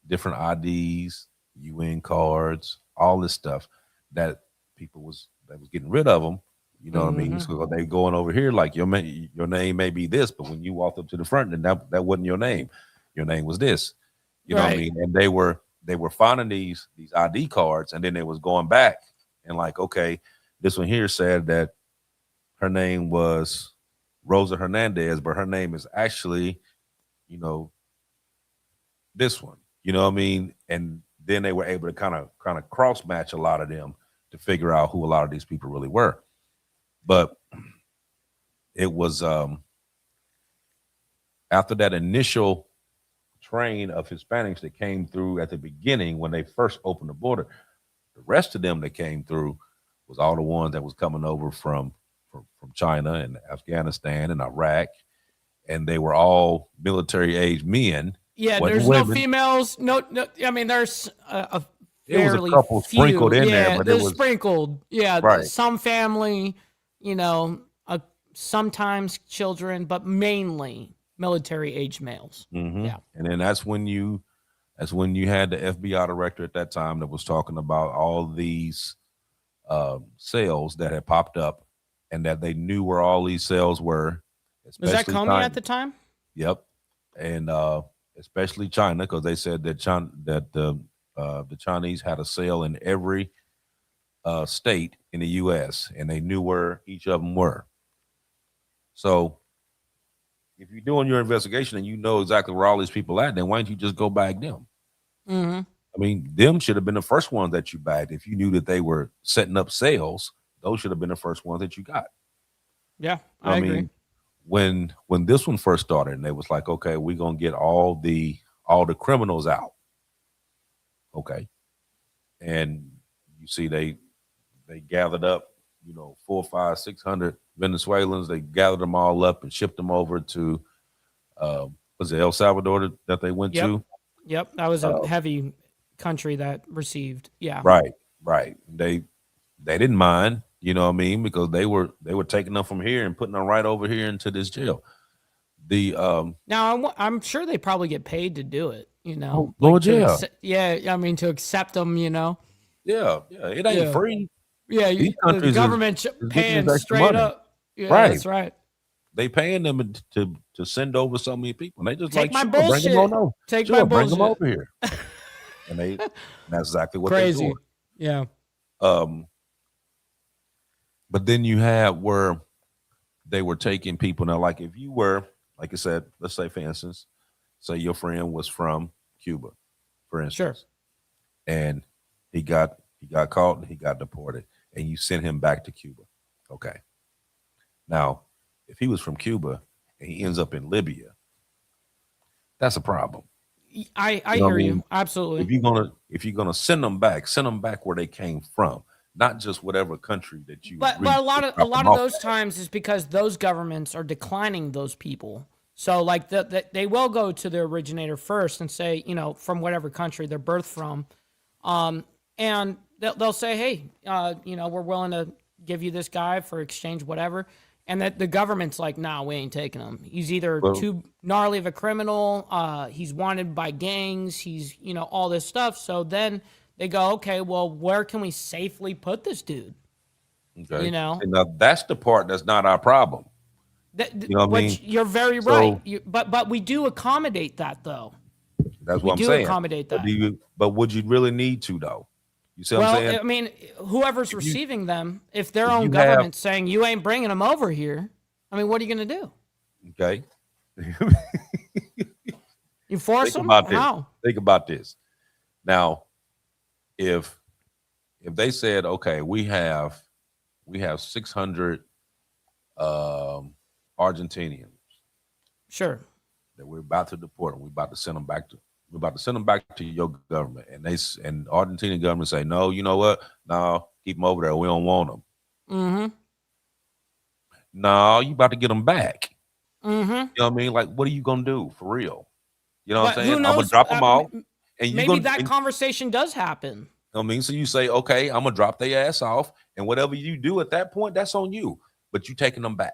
different IDs, UN cards, all this stuff that was getting rid of them. You know what I mean? So they going over here like your name may be this, but when you walked up to the front, then that wasn't your name. Your name was this. You know what I mean? And they were finding these ID cards, and then they was going back and like, okay, this one here said that her name was Rosa Hernandez, but her name is actually, this one. You know what I mean? And then they were able to kind of cross match a lot of them to figure out who a lot of these people really were. But it was after that initial train of Hispanics that came through at the beginning when they first opened the border, the rest of them that came through was all the ones that was coming over from China and Afghanistan and Iraq, and they were all military age men. Yeah, there's no females. No. I mean, there's a there was a couple few. sprinkled in there, but it was sprinkled. Yeah, right. Some family, sometimes children, but mainly military age males. Mm-hmm. Yeah, and then that's when you had the FBI director at that time that was talking about all these cells that had popped up, and that they knew where all these cells were. Was that Comey at the time? Yep, and especially China, because they said that the Chinese had a cell in every state in the U.S. and they knew where each of them were. So if you're doing your investigation and you know exactly where all these people at, then why don't you just go bag them? Mm-hmm. I mean, them should have been the first ones that you bagged. If you knew that they were setting up cells, those should have been the first ones that you got. Yeah, I agree. Mean, when this one first started, and they was like, okay, we're gonna get all the criminals out. Okay. And you see they gathered up, 400, 500, 600 Venezuelans. They gathered them all up and shipped them over to was it El Salvador that they went to? Yep, that was a heavy country that received. Yeah. Right. They they didn't mind, you know what I mean, because they were taking them from here and putting them right over here into this jail. The Now I'm sure they probably get paid to do it. You know, oh, Lord, yeah, yeah. I mean, to accept them. You know, yeah, it ain't Yeah. free. yeah. These The countries government's is getting paying this extra straight money. up. Yeah, Right. that's right. They paying them to send over so many people. And they just Take like, my sure, bring them bullshit. on over. Take Sure, my bring them bullshit. over here. And that's exactly what Crazy. they're doing. Yeah. But then you have where they were taking people. Now, like if you were, like I said, let's say for instance, say your friend was from Cuba, for instance, Sure. and he got caught and he got deported, and you sent him back to Cuba. Okay. Now, if he was from Cuba and he ends up in Libya, that's a problem. I You know what hear I mean? you. Absolutely. If you're gonna send them back where they came from, not just whatever country that you. But a lot of those times is because those governments are declining those people. So like they will go to the originator first and say, you know, from whatever country they're birthed from, and they'll say, hey, you know, we're willing to give you this guy for exchange, whatever. And that the government's like, nah, we ain't taking him. He's either too gnarly of a criminal, he's wanted by gangs, he's, you know, all this stuff. So then they go, okay, well, where can we safely put this dude? Okay. You know, And now that's the part that's not our problem. You know what I mean? You're very right. But we do accommodate that, though. That's what I'm saying. We do accommodate that. But would you really need to, though? You see what I'm saying? I mean, whoever's receiving them, if their own government's saying you ain't bringing them over here, I mean, what are you going to do? Okay. You force them? How? Think about this. Now, if they said, okay, we have 600 Argentinians, sure, that we're about to deport them, we're about to send them back to your government, and the Argentinian government say, no, you know what? No, keep them over there. We don't want them. Mm-hmm. No, you about to get them back. Mm-hmm. You know what I mean? Like, what are you gonna do for real? You know what I'm Who saying? knows? I'm gonna drop them off, and maybe that conversation does happen. You know what I mean? So you say, okay, I'm gonna drop their ass off, and whatever you do at that point, that's on you. But you taking them back.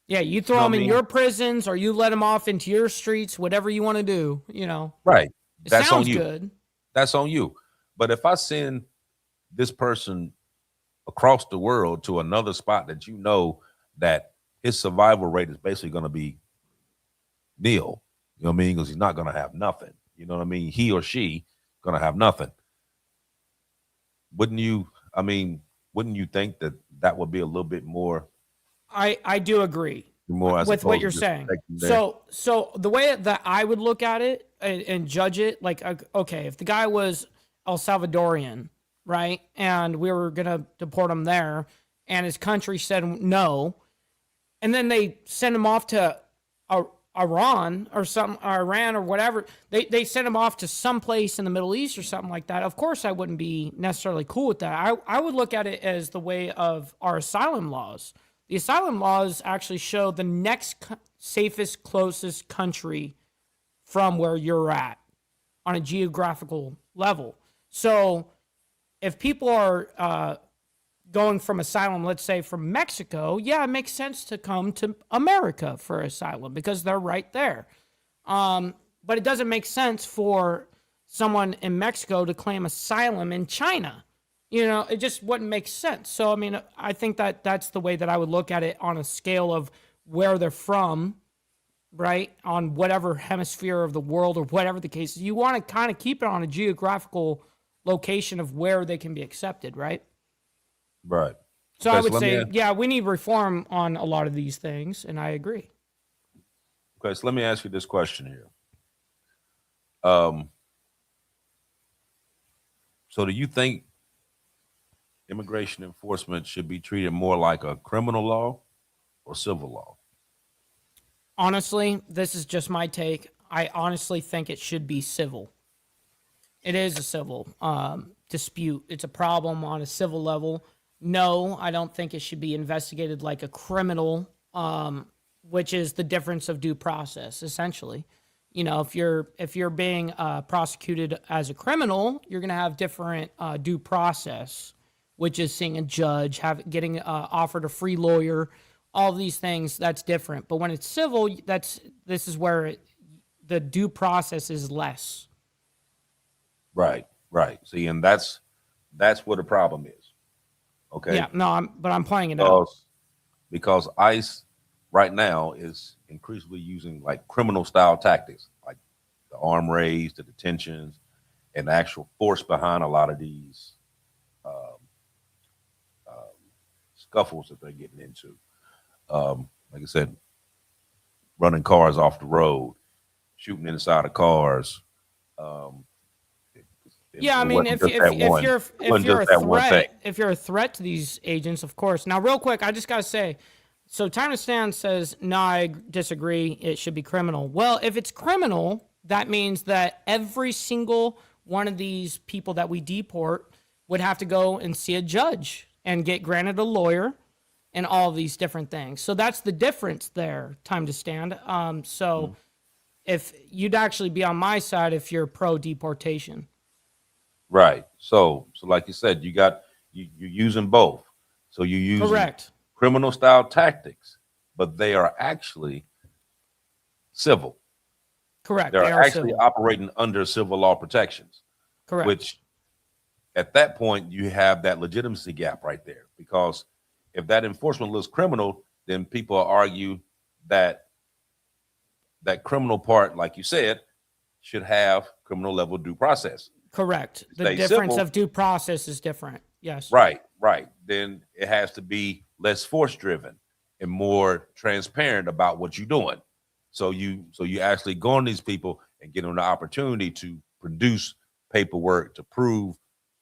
Yeah, you throw them in your prisons, or you let them off into your streets, whatever you want to do. You know, right? That's on you. Good. That's on you. But if I send this person across the world to another spot that you know that his survival rate is basically going to be nil, you know what I mean? Because he's not going to have nothing. You know what I mean? He or she going to have nothing. Wouldn't you think that would be a little bit more? I do agree with what you're saying. So the way that I would look at it and judge it, like, okay, if the guy was El Salvadorian, right, and we were going to deport him there, and his country said no, and then they send him off to Iran or whatever, they send him off to some place in the Middle East or something like that. Of course, I wouldn't be necessarily cool with that. I would look at it as the way of our asylum laws. The asylum laws actually show the next safest, closest country from where you're at on a geographical level. So if people are going from asylum, let's say from Mexico, yeah, it makes sense to come to America for asylum because they're right there. But it doesn't make sense for someone in Mexico to claim asylum in China. You know, it just wouldn't make sense. So, I mean, I think that's the way that I would look at it on a scale of where they're from, right? On whatever hemisphere of the world or whatever the case is. You want to kind of keep it on a geographical location of where they can be accepted, right? Right. So I would say, yeah, we need reform on a lot of these things, and I agree. Okay, so let me ask you this question here. So do you think immigration enforcement should be treated more like a criminal law or civil law? Honestly, this is just my take. I honestly think it should be civil. It is a civil dispute. It's a problem on a civil level. No, I don't think it should be investigated like a criminal, which is the difference of due process, essentially. You know, if you're being prosecuted as a criminal, you're going to have different due process which is seeing a judge, getting offered a free lawyer, all these things. That's different. But when it's civil, this is where the due process is less. Right. See, and that's where the problem is. Okay. Yeah. No, I'm pointing it out. Because ICE right now is increasingly using like criminal style tactics, like the arm raise, the detentions, and the actual force behind a lot of these scuffles that they're getting into. Like I said, running cars off the road, shooting inside of cars. Yeah, I mean, if you're a threat to these agents, of course. Now, real quick, I just gotta say, so Time to Stand says, no, I disagree. It should be criminal. Well, if it's criminal, that means that every single one of these people that we deport would have to go and see a judge and get granted a lawyer and all of these different things. So that's the difference there, Time to Stand. If you'd actually be on my side if you're pro deportation. Right. So like you said, you're using both. So you're using correct criminal style tactics, but they are actually civil. Correct. They're actually civil. Operating under civil law protections. Correct. Which at that point you have that legitimacy gap right there, because if that enforcement looks criminal, then people argue that that criminal part, like you said, should have criminal level due process. Correct. The difference of due process is different. Yes. Right. Then it has to be less force driven and more transparent about what you're doing. So you actually go on these people and get them the opportunity to produce paperwork to prove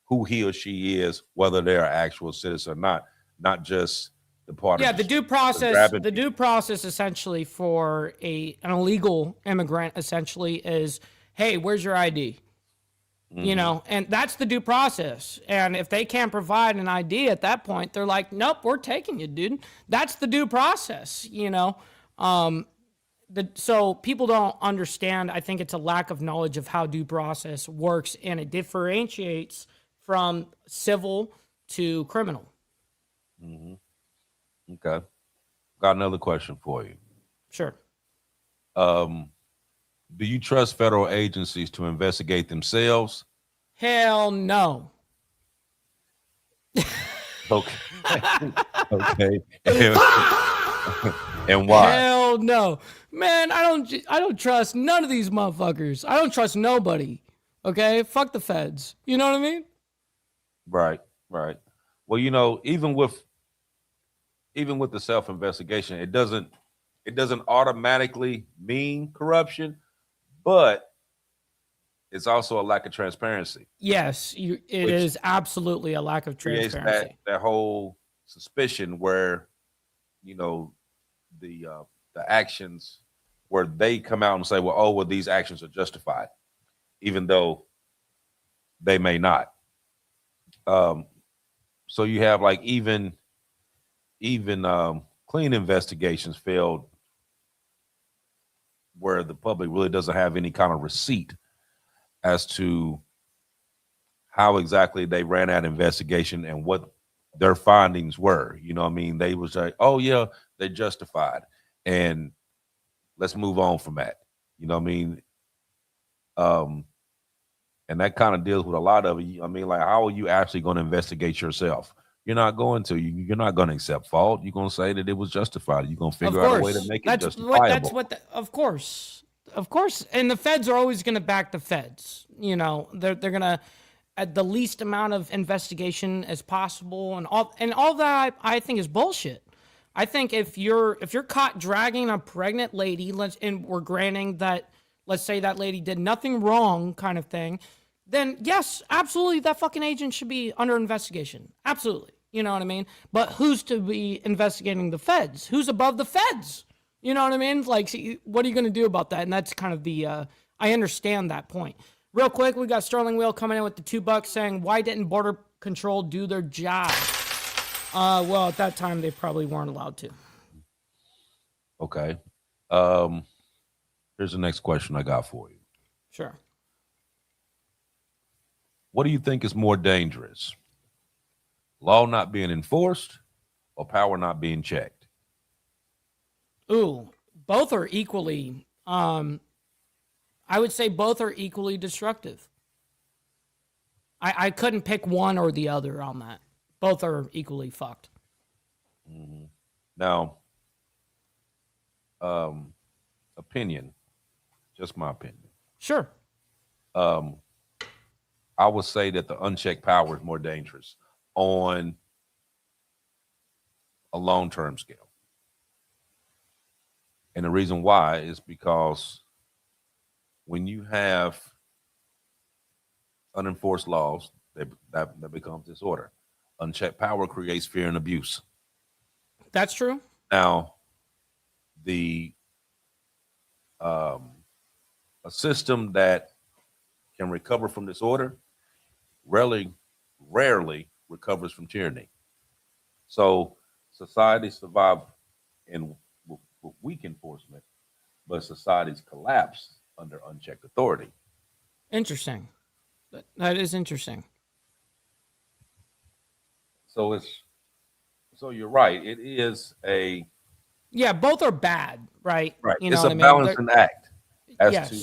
who he or she is, whether they're an actual citizen or not just the part. Yeah, the due process. The due process essentially for an illegal immigrant essentially is, hey, where's your ID? You know, and that's the due process. And if they can't provide an ID at that point, they're like, nope, we're taking you, dude. That's the due process, you know. So people don't understand. I think it's a lack of knowledge of how due process works, and it differentiates from civil to criminal. Okay. Got another question for you. Sure. Do you trust federal agencies to investigate themselves? Hell no. Okay. Okay. And why? Hell no. Man, I don't trust none of these motherfuckers. I don't trust nobody. Okay? Fuck the feds. You know what I mean? Right. Well, you know, even with the self-investigation, it doesn't automatically mean corruption, but it's also a lack of transparency. Yes, it is absolutely a lack of transparency. That whole suspicion where, you know, the actions where they come out and say, well, these actions are justified, even though they may not. So you have like even clean investigations failed where the public really doesn't have any kind of receipt as to how exactly they ran that investigation and what their findings were. You know what I mean? They was like, oh yeah, they justified, and let's move on from that. You know what I mean? And that kind of deals with a lot of it. I mean, like, how are you actually going to investigate yourself? You're not going to. You're not going to accept fault. You're going to say that it was justified. You're going to figure out a way to make it justifiable. Of course. And the feds are always going to back the feds. You know, they're going to, at the least amount of investigation as possible, and all that I think is bullshit. I think if you're caught dragging a pregnant lady, and we're granting that, let's say that lady did nothing wrong, kind of thing, then yes, absolutely, that fucking agent should be under investigation. Absolutely. You know what I mean? But who's to be investigating the feds? Who's above the feds? You know what I mean? Like, what are you going to do about that? And that's kind of I understand that point. Real quick, we got Sterling Wheel coming in with the $2 saying, why didn't Border Control do their job? Well, at that time, they probably weren't allowed to. Okay. Here's the next question I got for you. Sure. What do you think is more dangerous? law not being enforced or power not being checked? Ooh, both are equally. I would say both are equally destructive. I couldn't pick one or the other on that. Both are equally fucked. Mm-hmm. Now, opinion, just my opinion. Sure. I would say that the unchecked power is more dangerous on a long-term scale. And the reason why is because when you have unenforced laws, that becomes disorder. Unchecked power creates fear and abuse. That's true. Now, a system that can recover from disorder rarely recovers from tyranny. So societies survive with weak enforcement, but societies collapse under unchecked authority. Interesting. That is interesting. So you're right. It is Yeah, both are bad, right? right. You It's know a what I mean? balancing act as Yes. to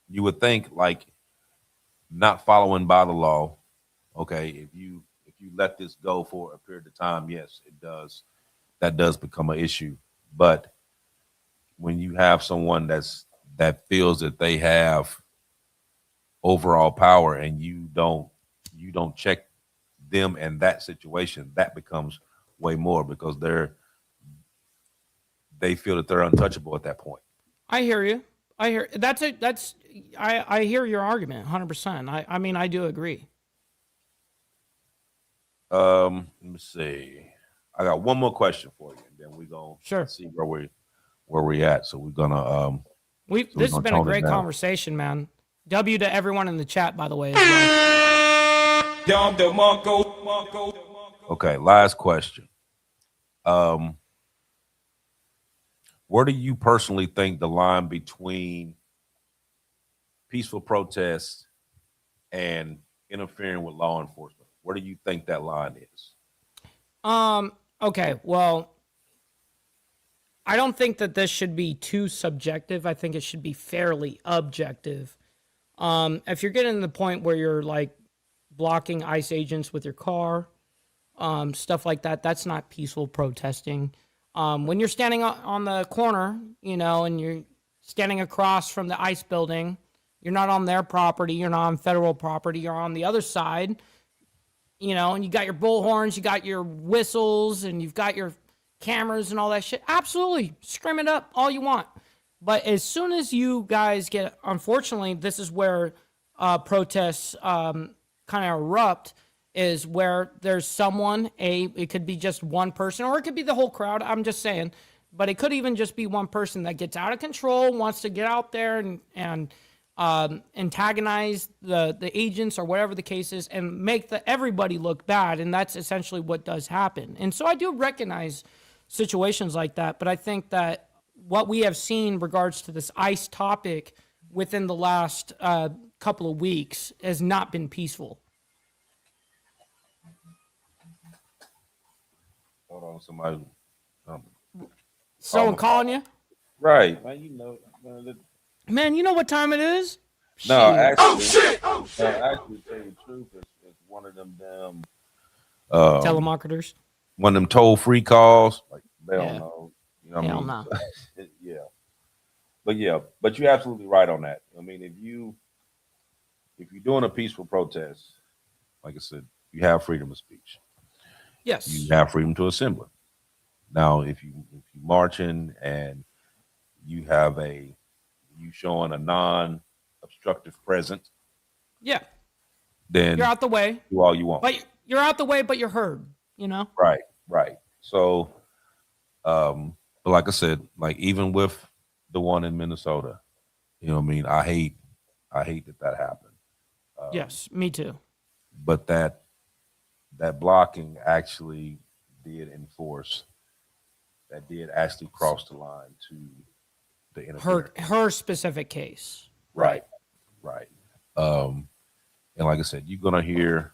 you would think like not following by the law. Okay, if you let this go for a period of time, yes, it does. That does become an issue. But when you have someone that feels that they have overall power and you don't check them in that situation, that becomes way more because they feel that they're untouchable at that point. I hear you. I hear your argument 100%. I mean, I do agree. Let me see. I got one more question for you, and then we're gonna see where we at. So we're gonna this has been a great conversation, man. W to everyone in the chat, by the way, as well. Okay, last question. Where do you personally think the line between peaceful protests and interfering with law enforcement, where do you think that line is? Okay, well, I don't think that this should be too subjective. I think it should be fairly objective. If you're getting to the point where you're like blocking ICE agents with your car, stuff like that, that's not peaceful protesting. When you're standing on the corner, and you're standing across from the ICE building, you're not on their property, you're not on federal property, you're on the other side, and you got your bullhorns, you got your whistles, and you've got your cameras and all that shit. Absolutely, scream it up all you want. But as soon as you guys get, unfortunately, this is where protests kind of erupt, is where there's someone, it could be just one person, or it could be the whole crowd, I'm just saying, but it could even just be one person that gets out of control, wants to get out there and antagonize the agents or whatever the case is and make everybody look bad, and that's essentially what does happen. And so I do recognize situations like that, but I think that what we have seen in regards to this ICE topic within the last couple of weeks has not been peaceful. Hold on, somebody. Someone calling you? Right. Man, you know what time it is? No, actually, actually, to tell you the truth, it's one of them damn telemarketers. One of them toll-free calls. Like they don't know. You know what I mean? No. But you're absolutely right on that. I mean, if you're doing a peaceful protest, like I said, you have freedom of speech. Yes. You have freedom to assemble. Now, if you marching and you showing a non-obstructive presence, then you're out the way. Do all you want. But you're out the way, but you're heard. Right. So, but like I said, like even with the one in Minnesota, you know what I mean? I hate that happened. Yes, me too. But that blocking actually did enforce. That did actually cross the line to the interference. Her specific case. Right. And like I said, you're gonna hear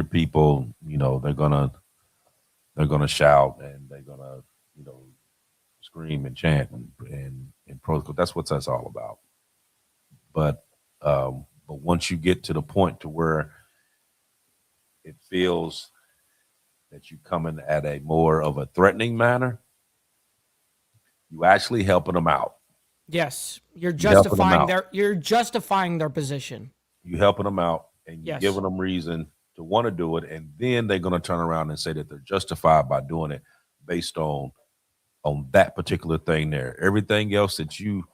people, they're gonna shout and they're gonna, you know, scream and chant and protocol. That's what that's all about. But once you get to the point to where it feels that you coming at a more of a threatening manner, you actually helping them out. Yes, you're You helping them justifying out. their position. You helping them out, and you Yes. giving them reason to want to do it, and then they're going to turn around and say that they're justified by doing it based on that particular thing there. Everything else that you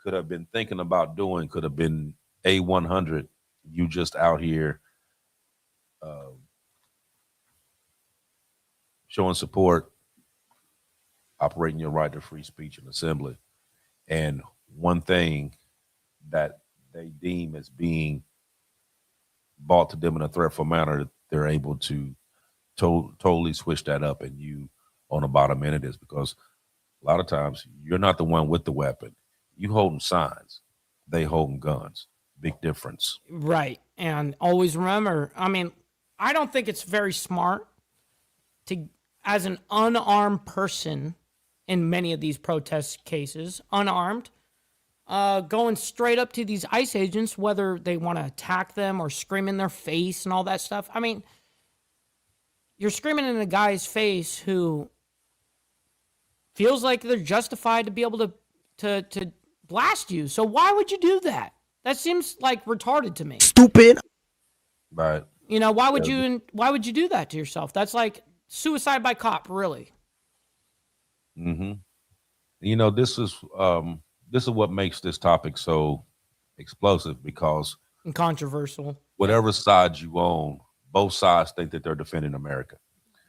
could have been thinking about doing could have been A100. You just out here uh, showing support, operating your right to free speech and assembly. And one thing that they deem as being brought to them in a threatful manner, they're able to totally switch that up and you on about a minute is because a lot of times you're not the one with the weapon. You holding signs, they holding guns. Big difference. Right. And always remember, I mean, I don't think it's very smart to, as an unarmed person in many of these protest cases, unarmed, going straight up to these ICE agents, whether they want to attack them or scream in their face and all that stuff. I mean, you're screaming in a guy's face who feels like they're justified to be able to blast you. So why would you do that? That seems like retarded to me. Stupid. Right. You know, why would you do that to yourself? That's like suicide by cop, really. Mm-hmm. You know, this is what makes this topic so explosive because And controversial. whatever side you own, both sides think that they're defending America.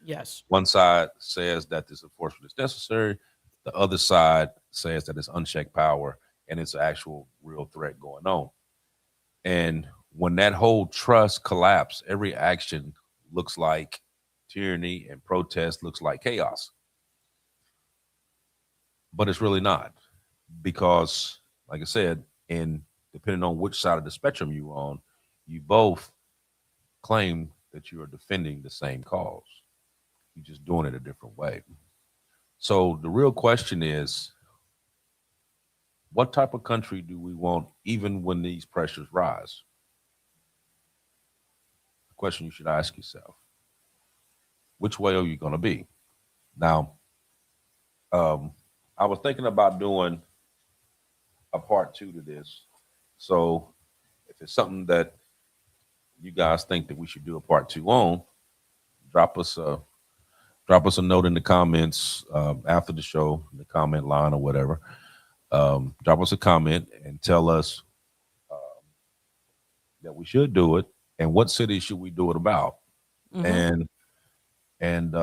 Yes. One side says that this enforcement is necessary. The other side says that it's unchecked power and it's an actual real threat going on. And when that whole trust collapse, every action looks like tyranny and protest looks like chaos. But it's really not because, like I said, and depending on which side of the spectrum you're on, you both claim that you are defending the same cause. You're just doing it a different way. So the real question is, what type of country do we want even when these pressures rise? The question you should ask yourself. Which way are you going to be? Now, I was thinking about doing a part 2 to this. So if it's something that you guys think that we should do a part 2 on, drop us a note in the comments after the show, in the comment line or whatever. Drop us a comment and tell us that we should do it and what city should we do it about. Mm-hmm. And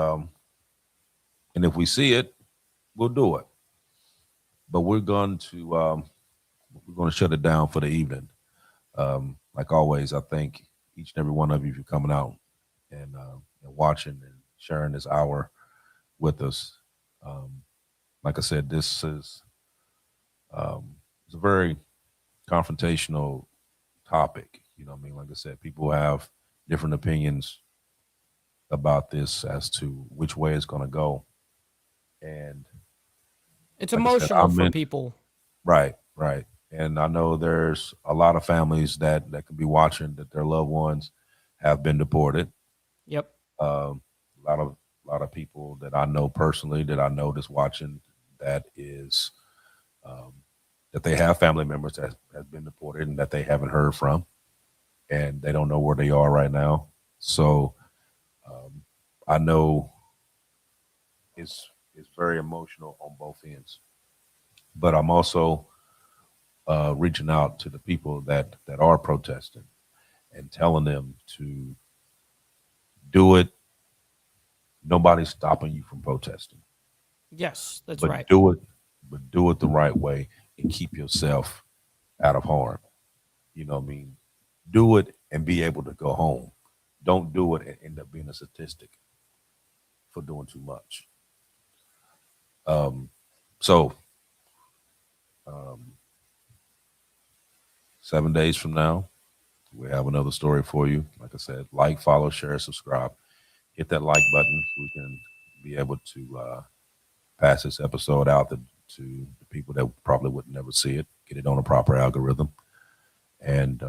if we see it, we'll do it. But we're going to shut it down for the evening. Like always, I thank each and every one of you for coming out and watching and sharing this hour with us. Like I said, this is it's a very confrontational topic. You know what I mean? Like I said, people have different opinions about this as to which way it's going to go. And it's like emotional for people. Right. And I know there's a lot of families that could be watching that their loved ones have been deported. Yep. A lot of people that I know personally that I know that's watching that is that they have family members that have been deported and that they haven't heard from, and they don't know where they are right now. So I know it's very emotional on both ends, but I'm also reaching out to the people that are protesting and telling them to do it. Nobody's stopping you from protesting. Yes, that's but right. Do it the right way and keep yourself out of harm. You know what I mean? Do it and be able to go home. Don't do it and end up being a statistic for doing too much. So 7 days from now, we have another story for you. Like I said, like, follow, share, subscribe. Hit that like button so we can be able to pass this episode out to the people that probably would never see it, get it on a proper algorithm. And,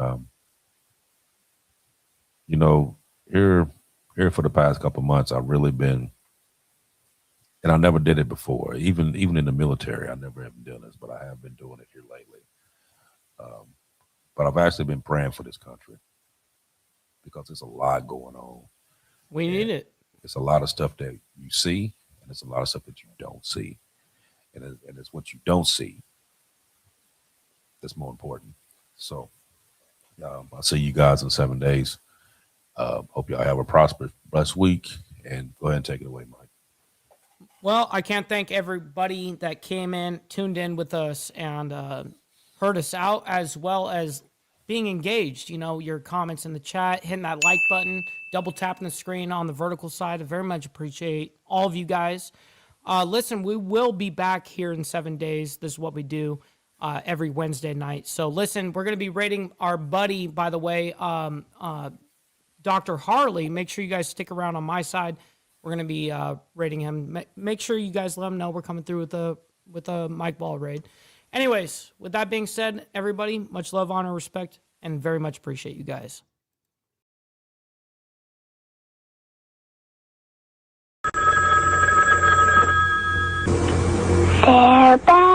you know, here for the past couple of months, I've really been, and I never did it before, even in the military, I never have done this, but I have been doing it here lately. But I've actually been praying for this country because there's a lot going on. We need it. It's a lot of stuff that you see, and it's a lot of stuff that you don't see. And it's what you don't see that's more important. So I'll see you guys in 7 days. Hope y'all have a prosperous, blessed week. And go ahead and take it away, Mike. Well, I can't thank everybody that came in, tuned in with us, and heard us out, as well as being engaged. You know, your comments in the chat, hitting that like button, double tapping the screen on the vertical side. I very much appreciate all of you guys. Listen, we will be back here in 7 days. This is what we do every Wednesday night. So listen, we're going to be rating our buddy, by the way, Dr. Harley. Make sure you guys stick around on my side. We're going to be rating him. Make sure you guys let him know we're coming through with a Mike Ball raid. Anyways, with that being said, everybody, much love, honor, respect, and very much appreciate you guys. They're back.